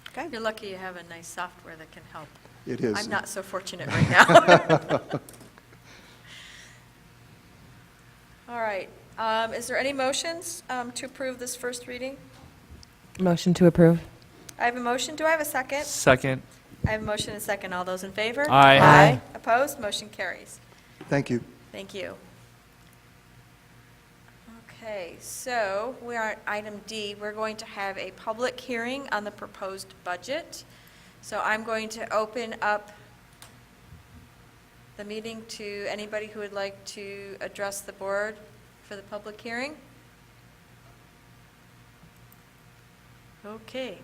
Okay. You're lucky you have a nice software that can help. It is. I'm not so fortunate right now. All right. Is there any motions to approve this first reading? Motion to approve. I have a motion. Do I have a second? Second. I have a motion and a second. All those in favor? Aye. Aye. Opposed? Motion carries. Thank you. Thank you. Okay, so we are at item D. We're going to have a public hearing on the proposed budget. So I'm going to open up the meeting to anybody who would like to address the board for the public hearing. Okay.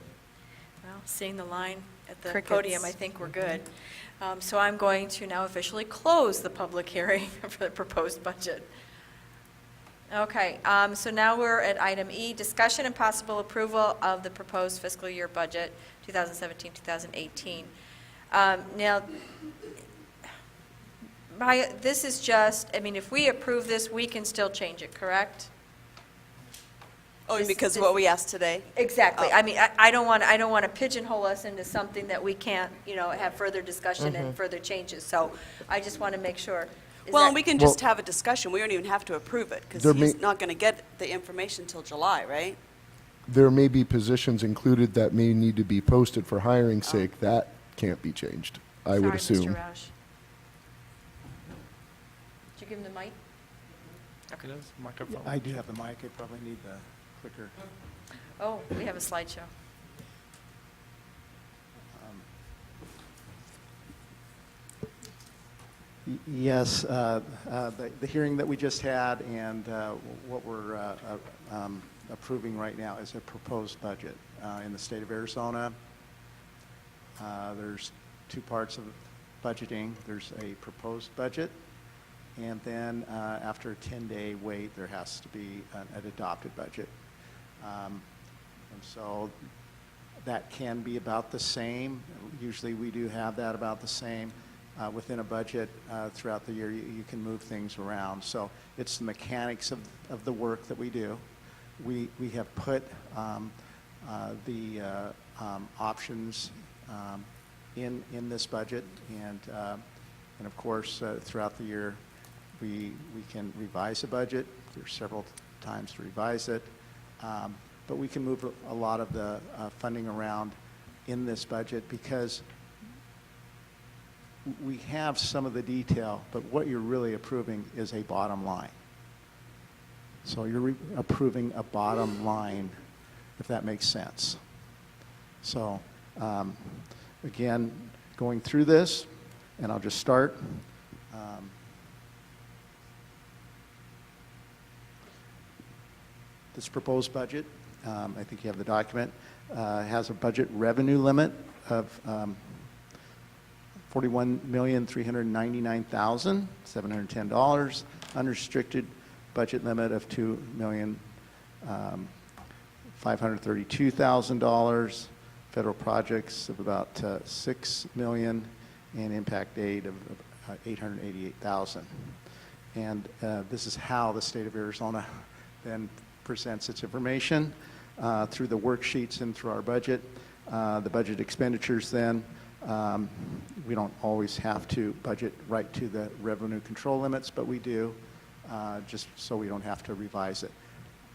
Well, seeing the line at the podium, I think we're good. So I'm going to now officially close the public hearing for the proposed budget. Okay, so now we're at item E, discussion and possible approval of the proposed fiscal year budget, 2017-2018. Now, this is just, I mean, if we approve this, we can still change it, correct? Oh, because of what we asked today? Exactly. Oh. I mean, I don't want to pigeonhole us into something that we can't, have further discussion and further changes. So I just want to make sure. Is Well, that- and we can just have a discussion. We don't even have to approve it, because There he's may- not going to get the information till July, right? There may be positions included that may need to be posted for hiring sake. That can't be changed, I would Sorry, assume. Mr. Roush. Did you give him the mic? It is microphone. I do have the mic, I probably need the clicker. Oh, we have a slideshow. Yes, the hearing that we just had and what we're approving right now is a proposed budget in the state of Arizona. There's two parts of budgeting. There's a proposed budget, and then after a 10-day wait, there has to be an adopted budget. And so that can be about the same. Usually we do have that about the same. Within a budget throughout the year, you can move things around. So it's the mechanics of the work that we do. We have put the options in this budget, and of course throughout the year we can revise the budget. There's several times to revise it, but we can move a lot of the funding around in this budget because we have some of the detail, but what you're really approving is a bottom line. So you're approving a bottom line, if that makes sense. So again, going through this, and I'll just start. This proposed budget, I think you have the document, has a budget revenue limit of $41,399,710, unrestricted budget limit of $2,532,000, federal projects of about $6 million, and impact aid of $888,000. And this is how the state of Arizona then presents its information through the worksheets and through our budget. The budget expenditures then, we don't always have to budget right to the revenue control limits, but we do, just so we don't have to revise it.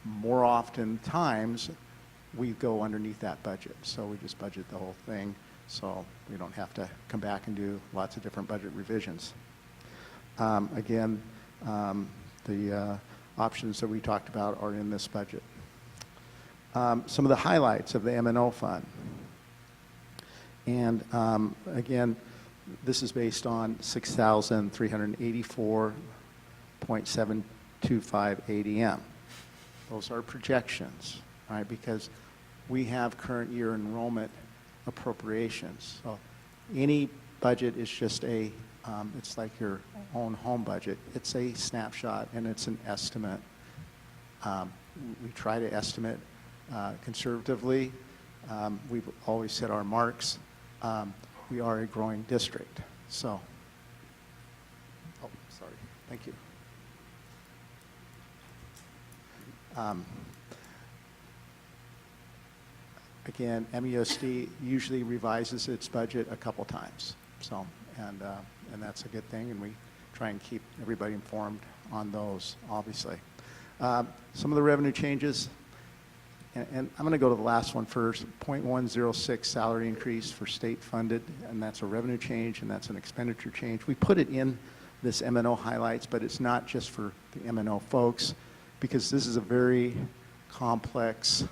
More often times, we go underneath that budget, so we just budget the whole thing, so we don't have to come back and do lots of different budget revisions. Again, the options that we talked about are in this budget. Some of the highlights of the M&O fund. And again, this is based on 6,384.725 ADM. Those are projections, right? Because we have current year enrollment appropriations. So any budget is just a, it's like your own home budget. It's a snapshot and it's an estimate. We try to estimate conservatively. We've always set our marks. We are a growing district. So, oh, sorry, thank you. Again, MUSD usually revises its budget a couple times. So, and that's a good thing, and we try and keep everybody informed on those, obviously. Some of the revenue changes, and I'm going to go to the last one first, 0.106 salary increase for state funded, and that's a revenue change, and that's an expenditure change. We put it in this M&O highlights, but it's not just for the M&O folks, because this is a very complex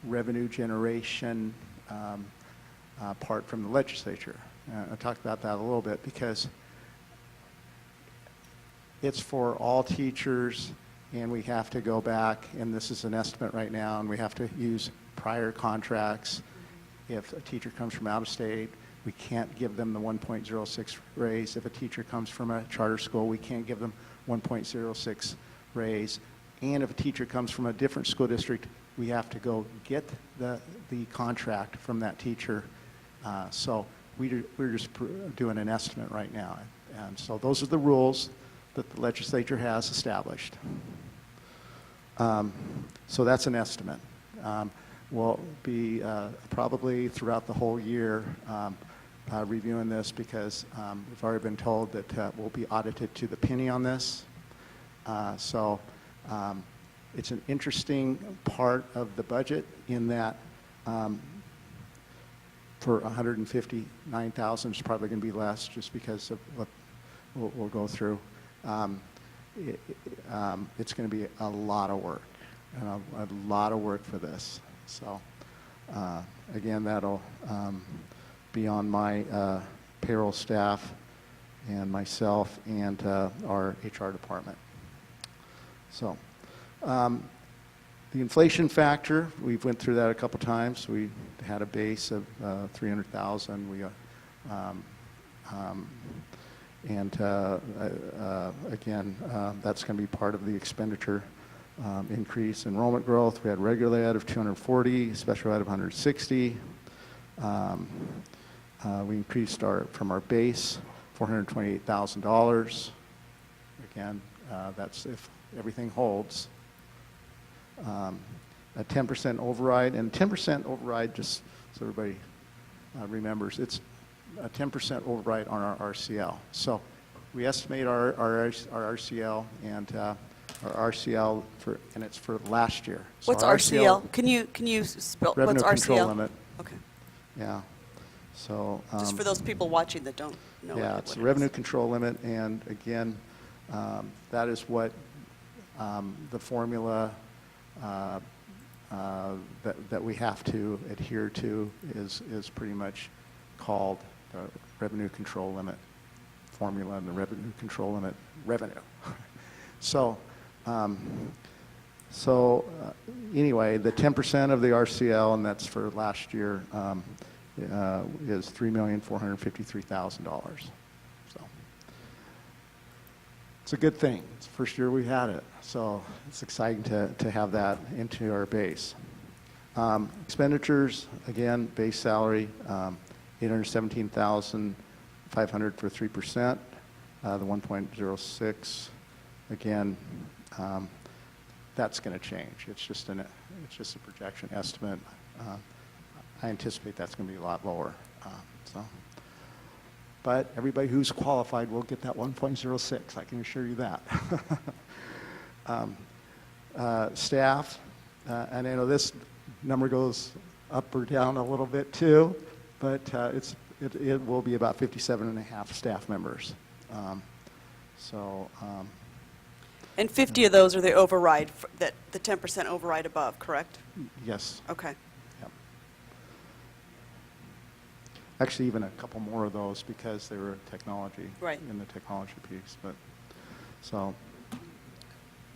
revenue generation part from the legislature. I talked about that a little bit because it's for all teachers, and we have to go back, and this is an estimate right now, and we have to use prior contracts. If a teacher comes from out of state, we can't give them the 1.06 raise. If a teacher comes from a charter school, we can't give them 1.06 raise. And if a teacher comes from a different school district, we have to go get the contract from that teacher. So we're just doing an estimate right now. And so those are the rules that the legislature has established. So that's an estimate. We'll be probably throughout the whole year reviewing this because we've already been told that we'll be audited to the penny on this. So it's an interesting part of the budget in that for 159,000, it's probably going to be less just because of what we'll go through. It's going to be a lot of work, and a lot of work for this. So again, that'll be on my payroll staff and myself and our HR department. So the inflation factor, we've went through that a couple times. We had a base of 300,000. We again, that's going to be part of the expenditure increase. Enrollment growth, we had regular ed of 240, special ed of 160. We increased from our base $428,000. Again, that's if everything holds. A 10% override, and 10% override, just so everybody remembers, it's a 10% override on our RCL. So we estimate our RCL, and our RCL and it's for last year. So What's RCL? Can you spell Revenue what's RCL? control limit. Okay. Yeah. So Just for those people watching that don't know. yeah, it's a revenue control limit, and again, that is what the formula that we have to adhere to is pretty much called the revenue control limit formula and the revenue control limit revenue. Anyway, the 10% of the RCL, and that's for last year, is $3,453,000. So it's a good thing. It's the first year we had it, so it's exciting to have that into our base. Expenditures, again, base salary, $817,500 for 3%. The 1.06, again, that's going to change. It's just a projection estimate. I anticipate that's going to be a lot lower. But everybody who's qualified will get that 1.06. I can assure you that. Staff, and I know this number goes up or down a little bit too, but it will be about 57 and a half staff members. And 50 of those are the override, the 10% override above, correct? Yes. Okay. Yep. Actually, even a couple more of those because they were technology, Right. in the technology piece.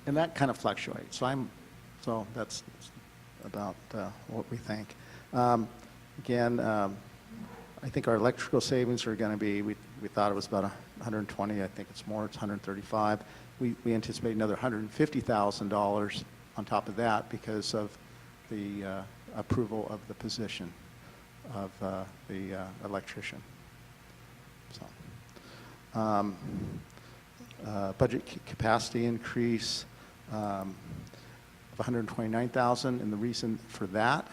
And that kind of fluctuates. So that's about what we think. Again, I think our electrical savings are going to be, we thought it was about 120. I think it's more. It's 135. We anticipate another $150,000 on top of that because of the approval of the position of the electrician. So, budget capacity increase of $129,000, and the reason for that,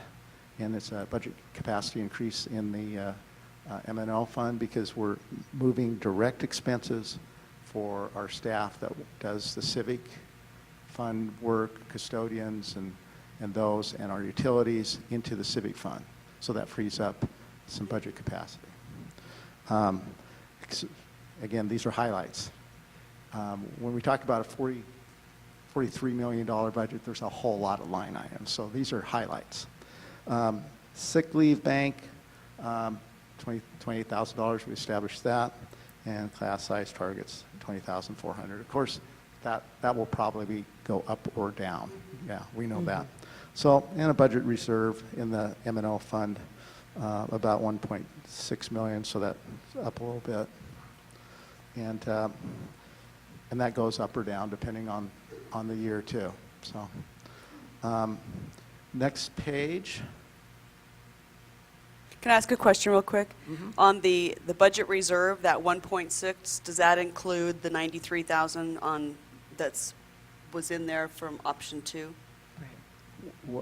and it's a budget capacity increase in the M&L fund because we're moving direct expenses for our staff that does the civic fund work, custodians and those, and our utilities into the civic fund. So that frees up some budget capacity. Again, these are highlights. When we talk about a $43 million budget, there's a whole lot of line items. So these are highlights. Sick leave bank, $28,000, we established that, and class size targets, 20,400. Of course, that will probably go up or down. Yeah, we know that. So, and a budget reserve in the M&O fund, about 1.6 million, so that's up a little bit. And that goes up or down depending on the year too. So, next page. Can I ask a question real quick? On the budget reserve, that 1.6, does that include the 93,000 was in there from option 2?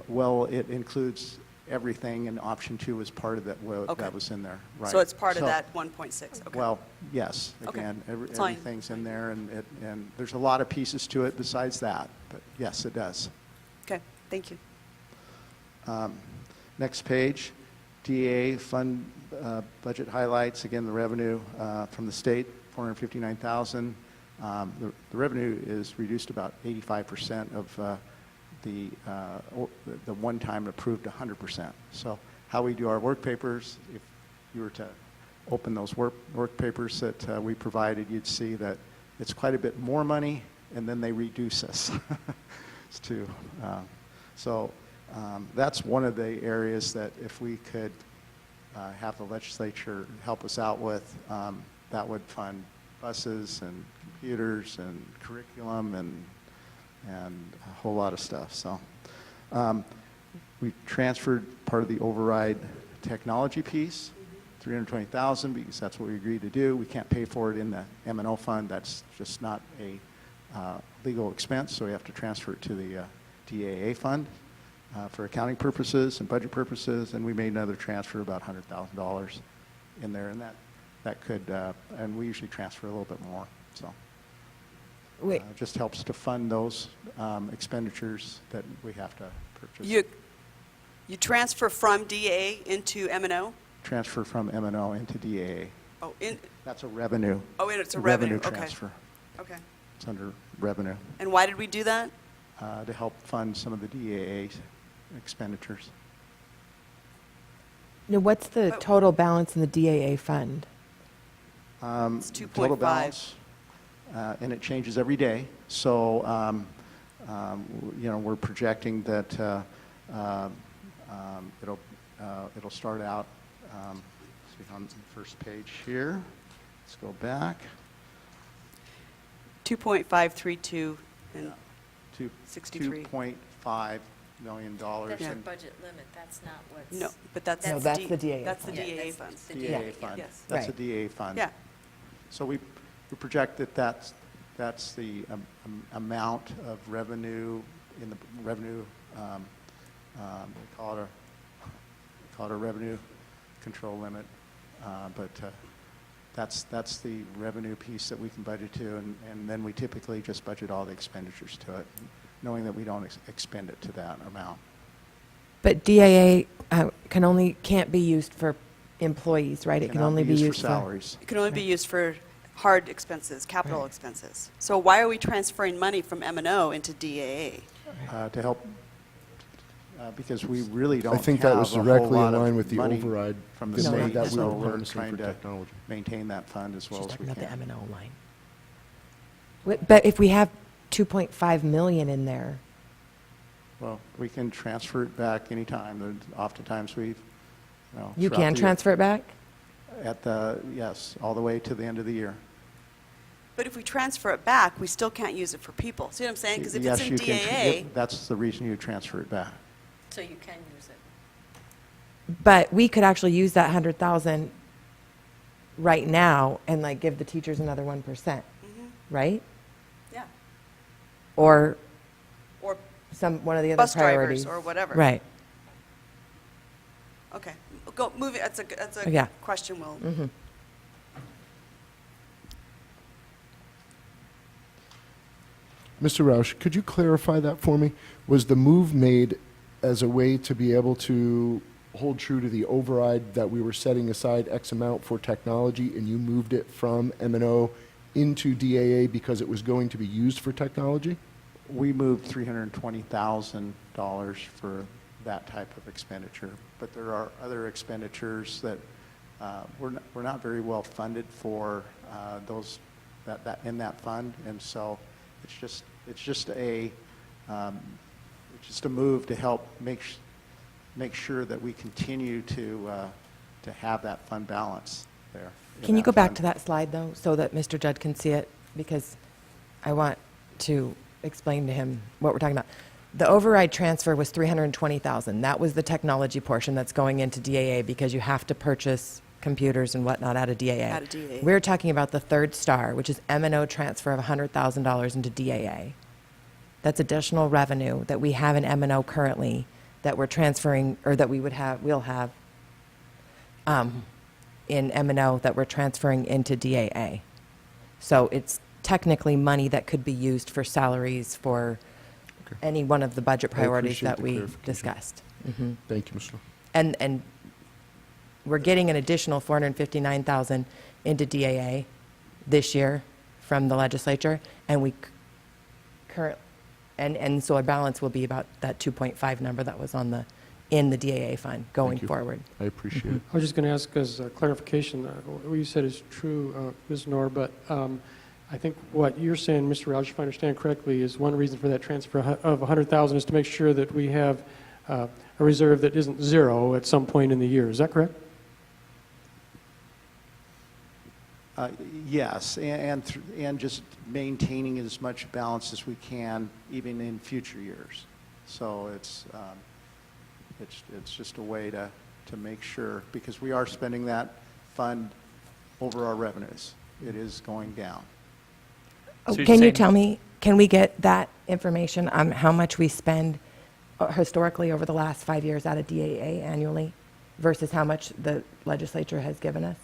Well, it includes everything, and option 2 was part of that. Okay. That was in there, right? So it's part of that 1.6. Okay. Well, yes. Okay. Again, It's fine. everything's in there, and there's a lot of pieces to it besides that. But yes, it does. Okay. Thank you. Next page. DA fund budget highlights. Again, the revenue from the state, $459,000. The revenue is reduced about 85% of the one-time approved 100%. So how we do our work papers, if you were to open those work papers that we provided, you'd see that it's quite a bit more money, and then they reduce us. That's one of the areas that if we could have the legislature help us out with, that would fund buses and computers and curriculum and a whole lot of stuff. So we transferred part of the override technology piece, $320,000, because that's what we agreed to do. We can't pay for it in the M&O fund. That's just not a legal expense, so we have to transfer it to the DAA fund. For accounting purposes and budget purposes, and we made another transfer about $100,000 in there, and that could, and we usually transfer a little bit more, so. Wait. Just helps to fund those expenditures that we have to purchase. You transfer from DA into M&O? Transfer from M&O into DAA. Oh, That's a revenue. Oh, it's a revenue. Okay. Transfer. Okay. It's under revenue, And why did we do that? to help fund some of the DAA expenditures. Now, what's the total balance in the DAA fund? It's Total 2.5. balance, and it changes every day. So, you know, we're projecting that it'll start out, see on the first page here. Let's go back. 2.532 and to 63. $2.5 million. That's your and budget limit, that's not what's. No, but that's. No, that's the DAA That's the fund. Yeah, DAA that's funds. the DAA DAA, fund. yes. That's a Right. DAA fund. Yeah. So we project that that's the amount of revenue in the revenue, we call it a revenue control limit, but that's the revenue piece that we can budget to, and then we typically just budget all the expenditures to it, knowing that we don't expend it to that amount. But DAA can't be used for employees, right? It can Cannot only be used for salaries. It can only be used for hard expenses, capital expenses. So why are we transferring money from M&O into DAA? To help, because we really don't I have think that was a whole directly lot in of line with the money override from the money state, that we so were we're promising trying for to technology. maintain that fund as well She's as we talking about the can. M&O line. But if we have 2.5 million in there, Well, we can transfer it back anytime. Oftentimes we've, you throughout can the- transfer it back? Yes, all the way to the end of the year. But if we transfer it back, we still can't use it for people. See what I'm saying? Because if Yes, it's in you can DAA, that's the reason you transfer it back. So you can use it. But we could actually use that 100,000 right now and like give the teachers another 1%, right? yeah, Or or one of the other bus priorities. drivers or whatever. Right. Okay, move it, that's a Yeah. question we'll. Mhm. Mr. Roush, could you clarify that for me? Was the move made as a way to be able to hold true to the override that we were setting aside X amount for technology, and you moved it from M&O into DAA because it was going to be used for technology? We moved $320,000 for that type of expenditure, but there are other expenditures that we're not very well funded for those in that fund, and so it's just a move to help make sure that we continue to have that fund balance there. in Can you that go back fund. to that slide, though, so that Mr. Judd can see it? Because I want to explain to him what we're talking about. The override transfer was $320,000. That was the technology portion that's going into DAA because you have to purchase computers and whatnot out of DAA. Out of DAA. We're talking about the third star, which is M&O transfer of $100,000 into DAA. That's additional revenue that we have in M&O currently that we're transferring, or that we'll have in M&O that we're transferring into DAA. So it's technically money that could be used for salaries for any one of the budget priorities appreciate that the we clarification. discussed. Mhm. Thank you, Mr. And we're getting an additional $459,000 into DAA this year from the legislature, and and so our balance will be about that 2.5 number that was in the DAA fund going you. forward. I appreciate it. I was just going to ask as a clarification, what you said is true, Ms. Knorr, but I think what you're saying, Mr. Roush, if I understand correctly, is one reason for that transfer of 100,000 is to make sure that we have a reserve that isn't zero at some point in the year. Is that correct? Yes, and just maintaining as much balance as we can, even in future years. So it's just a way to make sure, because we are spending that fund over our revenues. It is going down. Oh, So you're can you saying- tell me, can we get that information on how much we spend historically over the last 5 years out of DAA annually versus how much the legislature has given us?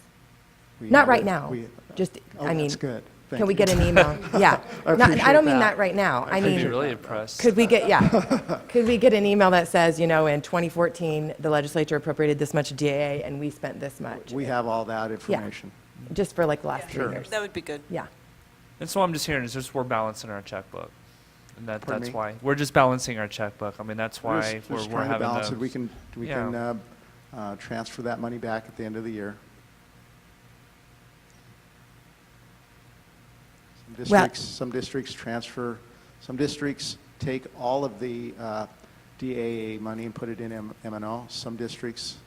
Not right now, just, Oh, I mean, that's good. Thank can we you. get an email? Yeah. I Not- I appreciate don't mean that. that right now. I I'd be mean, really impressed. could we get an email that says, in 2014, the legislature appropriated this much DAA and we spent this much? We have all that information. Just for like the last Yeah, 3 years. That would be good. Yeah. And so I'm just hearing is just we're balancing our checkbook. And Pardon that's me? why. We're just balancing our checkbook. I mean, that's why There's we're trying to having balance the. it. We can Yeah. transfer that money back at the end of the year. Some districts transfer, some districts take all of the DAA money and put it in M&O. Some districts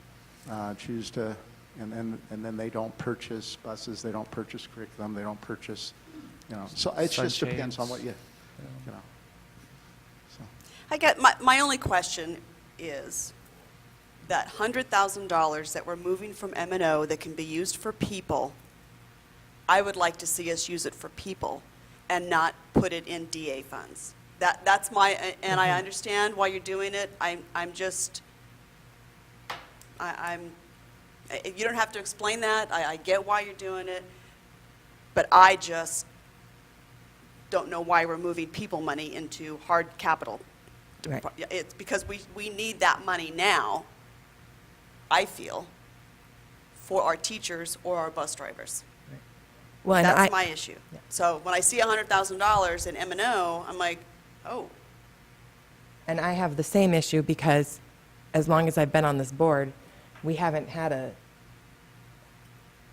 choose to, and then they don't purchase buses, they don't purchase curriculum, they don't purchase, so it just depends on what you know. So. I get, my only question is that $100,000 that we're moving from M&O that can be used for people, I would like to see us use it for people and not put it in DA funds. That's my, and I understand why you're doing it. You don't have to explain that. I get why you're doing it. But I just don't know why we're moving people money into hard capital. Right. It's because we need that money now, I feel, for our teachers or our bus drivers. Well, and That's my issue. Yeah. So when I see $100,000 in M&O, I'm like, oh. And I have the same issue because as long as I've been on this board, we haven't had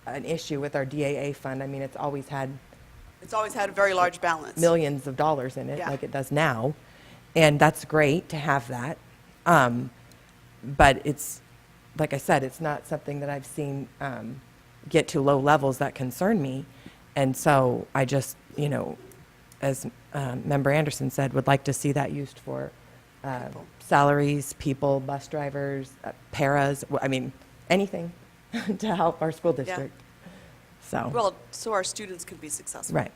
an issue with our DAA fund. I mean, it's always had a very large balance. millions of dollars in it, Yeah. like it does now. And that's great to have that. But it's, like I said, it's not something that I've seen get to low levels that concern me. And so I just, as Member Anderson said, would like to see that used for salaries, people, bus drivers, paras, I mean, anything to help our school district. So, Well, so our students can be successful. right.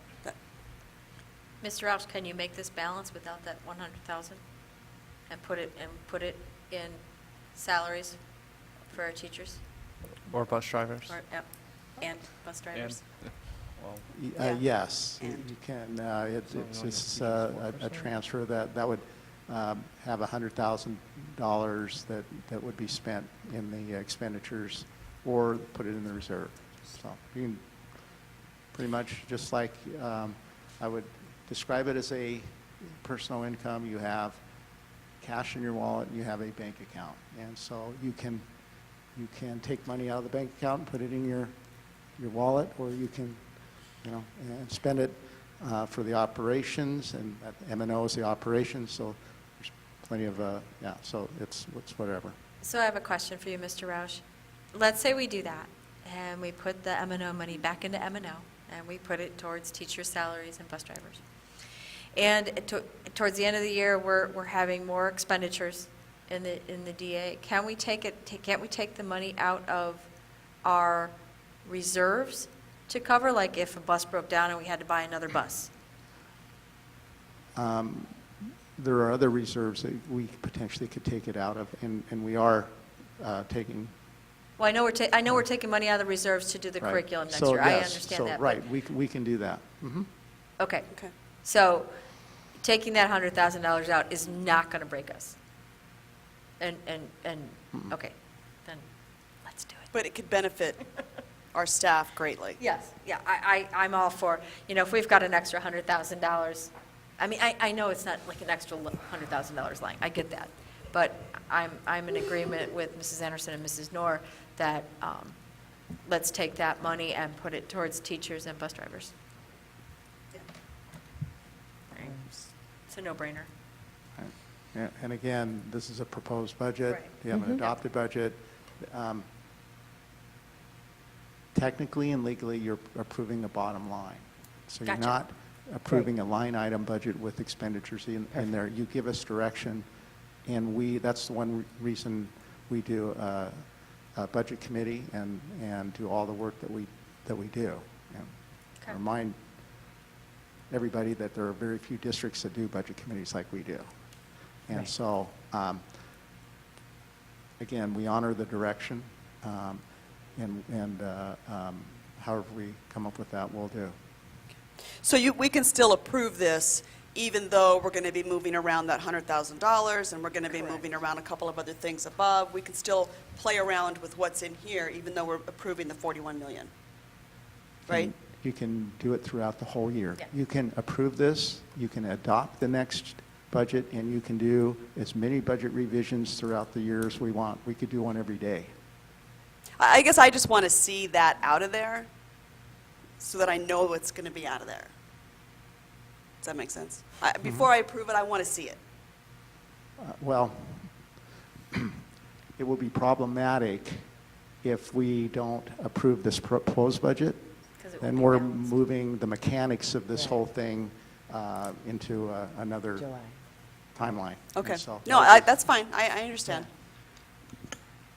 Mr. Roush, can you make this balance without that 100,000 and put it in salaries for our teachers Or bus drivers. or, and bus drivers? Well, Yes, And. you can. It's a transfer that would have $100,000 that would be spent in the expenditures or put it in the reserve. So you can pretty much just like I would describe it as a personal income. You have cash in your wallet and you have a bank account. And so you can take money out of the bank account and put it in your wallet, or you can and spend it for the operations, and M&O is the operations, so there's plenty of, so it's whatever. So I have a question for you, Mr. Roush. Let's say we do that, and we put the M&O money back into M&O, and we put it towards teacher salaries and bus drivers. And towards the end of the year, we're having more expenditures in the DA. Can't we take the money out of our reserves to cover, like if a bus broke down and we had to buy another bus? There are other reserves that we potentially could take it out of, and we are taking. Well, I know we're taking money out of the reserves to do the Right. curriculum next So, year. I yes, understand that. So, right, we can do that. Okay. Okay. So taking that $100,000 out is not going to break us. And okay, then let's do it. But it could benefit our staff greatly. Yes, yeah, I'm all for, if we've got an extra $100,000, I mean, I know it's not like an extra $100,000 line, I get that. But I'm in agreement with Mrs. Anderson and Mrs. Knorr that let's take that money and put it towards teachers and bus drivers. Right. It's a no-brainer. And again, this is a proposed budget. Right. You have an adopted budget. Technically and legally, you're approving the bottom line. So you're Gotcha. not approving a line item budget with expenditures in there. You give us direction, and that's the one reason we do a budget committee and do all the work that we do. And Okay. remind everybody that there are very few districts that do budget committees like we do. And Right. so, again, we honor the direction, and however we come up with that, we'll do. So we can still approve this even though we're going to be moving around that $100,000 and we're going to be moving around a couple of other things above. We can still play around with what's in here even though we're approving the $41 million, right? You can do it throughout the whole year. Yeah. You can approve this, you can adopt the next budget, and you can do as many budget revisions throughout the year as we want. We could do one every day. I guess I just want to see that out of there so that I know what's going to be out of there. Does that make sense? Before I approve it, I want to see it. Well, it will be problematic if we don't approve this proposed budget. 'Cause it will Then be we're balanced. moving the mechanics of this Right. whole thing into another July. timeline. Okay. And so- No, that's fine. I understand.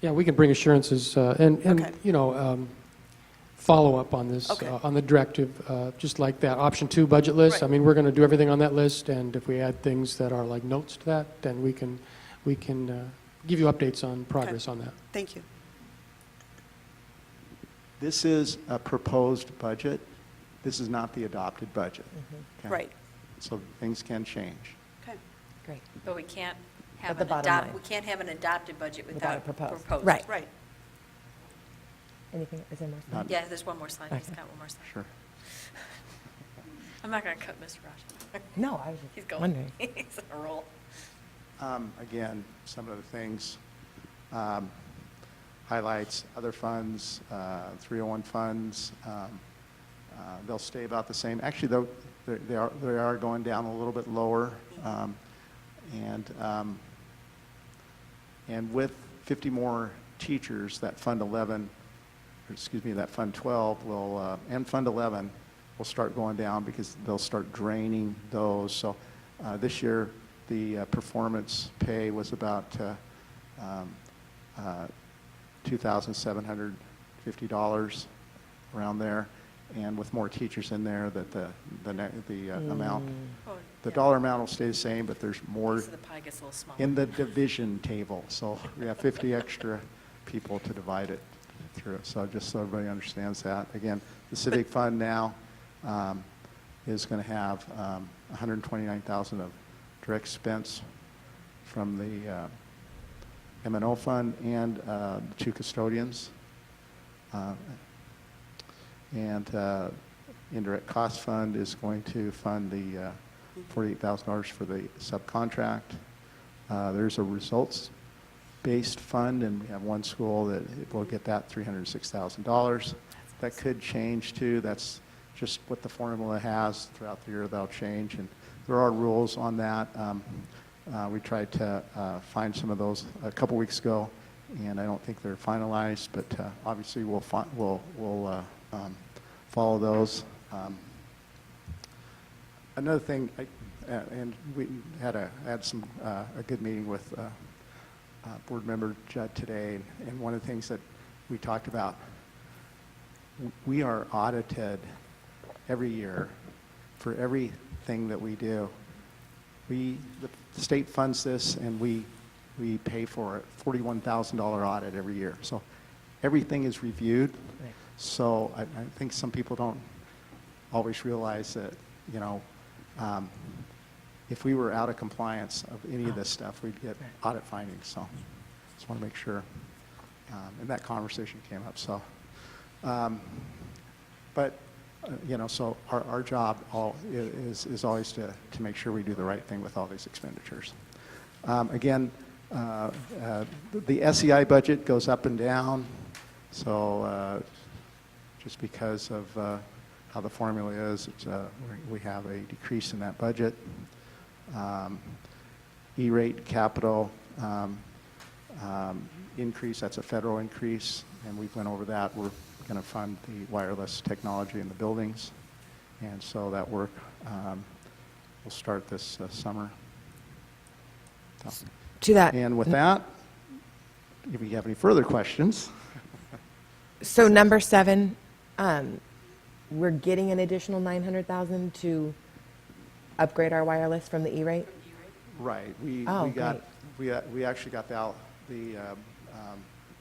Yeah, we can bring assurances and Okay. you know, follow up on this, Okay. on the directive, just like that option 2 budget list. I Right. mean, we're going to do everything on that list, and if we add things that are like notes to that, then we can give you updates on progress on that. Thank you. This is a proposed budget. This is not the adopted budget. Okay? Right. So things can change. Okay. Great. But we can't have the an bottom line. we can't have an adopted budget Without a without proposed. proposed. Right. Right. Anything, is there more? Not- Yeah, there's one more slide. He's Okay. got one more slide. Sure. I'm not going to cut Mr. Raj. No, I was He's just going. wondering. He's on a roll. Again, some of the things, highlights, other funds, 301 funds, they'll stay about the same. Actually, though, they are going down a little bit lower. And with 50 more teachers, that Fund 11, or excuse me, that Fund 12 will, and Fund 11 will start going down because they'll start draining those. So this year, the performance pay was about $2,750, around there. And with more teachers in there, that the amount, Oh, the yeah. dollar amount will stay the same, but there's more So the pie gets a little smaller. in the division table. So we have 50 extra people to divide it through. So just so everybody understands that. Again, the Civic Fund now is going to have $129,000 of direct expense from the M&O Fund and the 2 custodians. And indirect cost fund is going to fund the $48,000 for the subcontract. There's a results-based fund, and we have one school that will get that $306,000. That could change too. That's just what the formula has throughout the year. That'll change, and there are rules on that. We tried to find some of those a couple weeks ago, and I don't think they're finalized, but obviously we'll follow those. Another thing, and we had a good meeting with board member Judd today, and one of the things that we talked about, we are audited every year for everything that we do. The state funds this, and we pay for it, $41,000 audit every year. So everything is reviewed. Right. So I think some people don't always realize that, if we were out of compliance of any of this stuff, we'd get audit findings. So just want to make sure. And that conversation came up. So, so our job is always to make sure we do the right thing with all these expenditures. Again, the SEI budget goes up and down. So just because of how the formula is, we have a decrease in that budget. E-rate capital increase, that's a federal increase, and we went over that. We're going to fund the wireless technology in the buildings, and so that work will start this summer. So, To that, and with that, if you have any further questions. so number 7, we're getting an additional $900,000 to upgrade our wireless from the E-rate? Right. Oh, We actually got the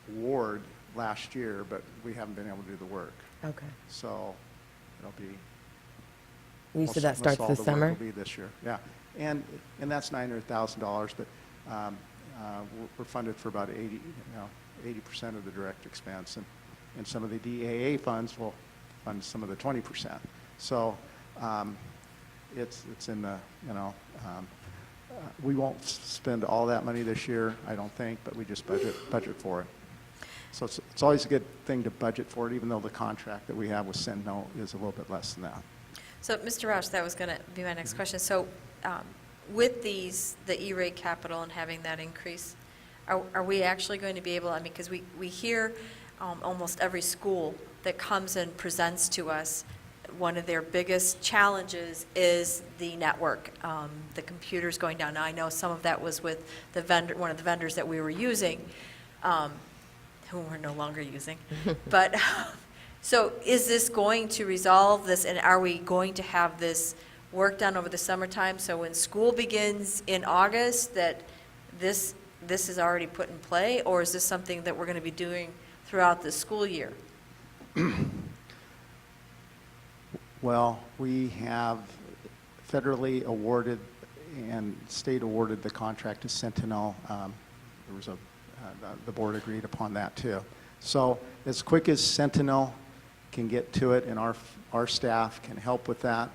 award last year, but we haven't been able to do the work. Okay. So it'll be. You said that most starts all this the work summer? will be this year, yeah. And that's $900,000, but we're funded for about 80% of the direct expense, and some of the DAA funds will fund some of the 20%. So it's in the, we won't spend all that money this year, I don't think, but we just budget for it. So it's always a good thing to budget for it, even though the contract that we have with Sentinel is a little bit less than that. So, Mr. Roush, that was going to be my next question. So, with these, the E-rate capital and having that increase, are we actually going to be able, I mean, because we hear almost every school that comes and presents to us, one of their biggest challenges is the network, the computers going down. Now, I know some of that was with the vendor, one of the vendors that we were using, who we're no longer using. But, so is this going to resolve this, and are we going to have this work done over the summertime? So when school begins in August, that this is already put in play, or is this something that we're going to be doing throughout the school year? Well, we have federally awarded and state awarded the contract to Sentinel. There was the board agreed upon that too. So as quick as Sentinel can get to it and our staff can help with that,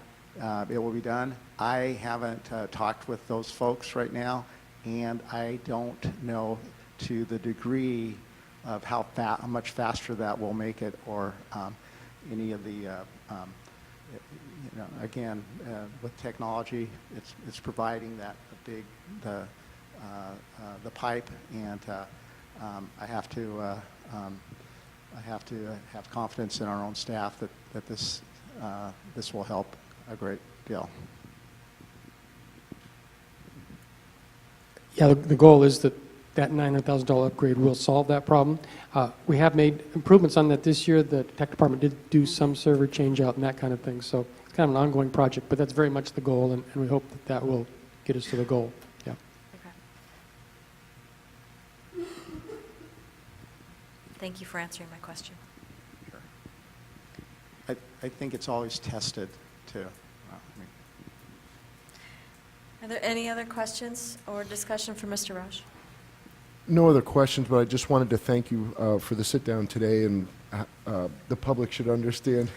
it will be done. I haven't talked with those folks right now, and I don't know to the degree of how much faster that will make it, or any of the again, with technology, it's providing that the pipe, and I have to have confidence in our own staff that this will help a great deal. Yeah, the goal is that $900,000 upgrade will solve that problem. We have made improvements on that this year. The tech department did do some server change out and that kind of thing. So it's kind of an ongoing project, but that's very much the goal, and we hope that will get us to the goal. Yeah. Okay. Thank you for answering my question. Sure. I think it's always tested too. Are there any other questions or discussion for Mr. Roush? No other questions, but I just wanted to thank you for the sit-down today, and the public should understand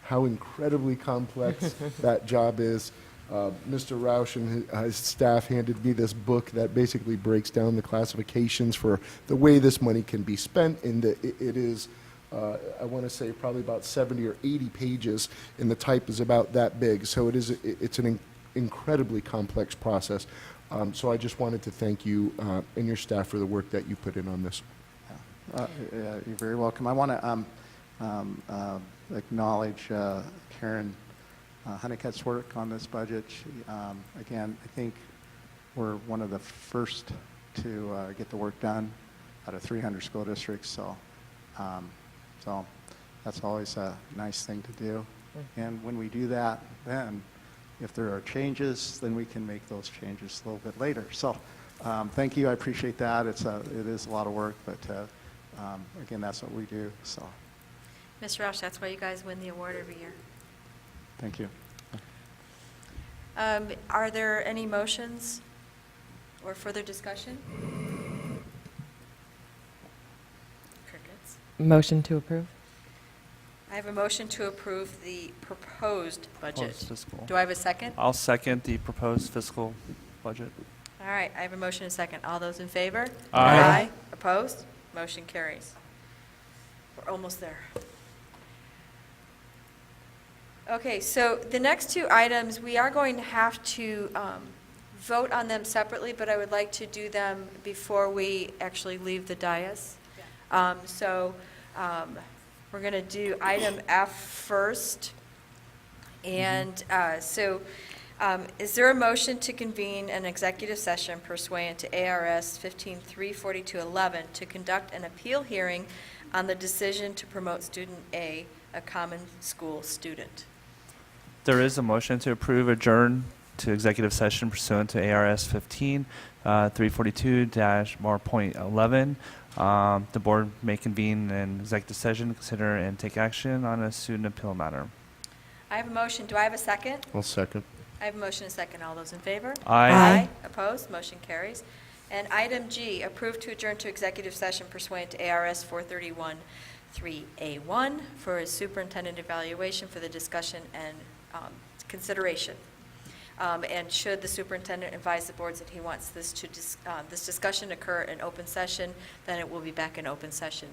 how incredibly complex that job is. Mr. Roush and his staff handed me this book that basically breaks down the classifications for the way this money can be spent, and it is, I want to say, probably about 70 or 80 pages, and the type is about that big. So it's an incredibly complex process. So I just wanted to thank you and your staff for the work that you put in on this. You're very welcome. I want to acknowledge Karen Honeycutt's work on this budget. Again, I think we're one of the first to get the work done out of 300 school districts. So that's always a nice thing to do. And when we do that, then if there are changes, then we can make those changes a little bit later. So thank you. I appreciate that. It is a lot of work, but again, that's what we do. So, Mr. Roush, that's why you guys win the award every year. thank you. Are there any motions or further discussion? Crickets. Motion to approve? I have a motion to approve the proposed budget. Proposed fiscal. Do I have a second? I'll second the proposed fiscal budget. All right, I have a motion and a second. All those in favor? Aye. Opposed? Motion carries. We're almost there. Okay, so the next two items, we are going to have to vote on them separately, but I would like to do them before we actually leave the dais. We're going to do item F first. And is there a motion to convene an executive session pursuant to ARS 15-342-11 to conduct an appeal hearing on the decision to promote student A common school student? There is a motion to approve adjourn to executive session pursuant to ARS 15-342-11. The board may convene an executive session, consider and take action on a student appeal matter. I have a motion. Do I have a second? I'll second. I have a motion and a second. All those in favor? Aye. Opposed? Motion carries. And item G, approved to adjourn to executive session pursuant to ARS 431-3A1 for a superintendent evaluation for the discussion and consideration. And should the superintendent advise the boards that he wants this discussion occur in open session, then it will be back in open session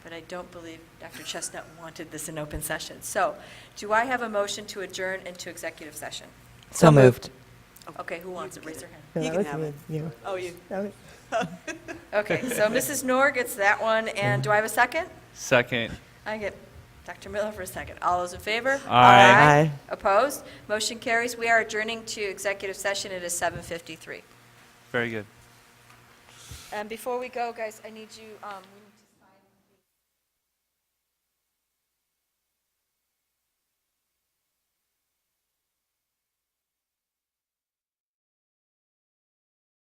but I don't believe Dr. Chestnut wanted this in open session. So, do I have a motion to adjourn into executive session? So moved. Okay, who wants it? Raise their hand. You can have it. You. Oh, you. Okay, so Mrs. Knorr gets that one, and do I have a second? Second. I get Dr. Miller for a second. All those in favor? Aye. Aye. Opposed? Motion carries. We are adjourning to executive session. It is 7:53. Very good. And before we go, guys, I need you, we need to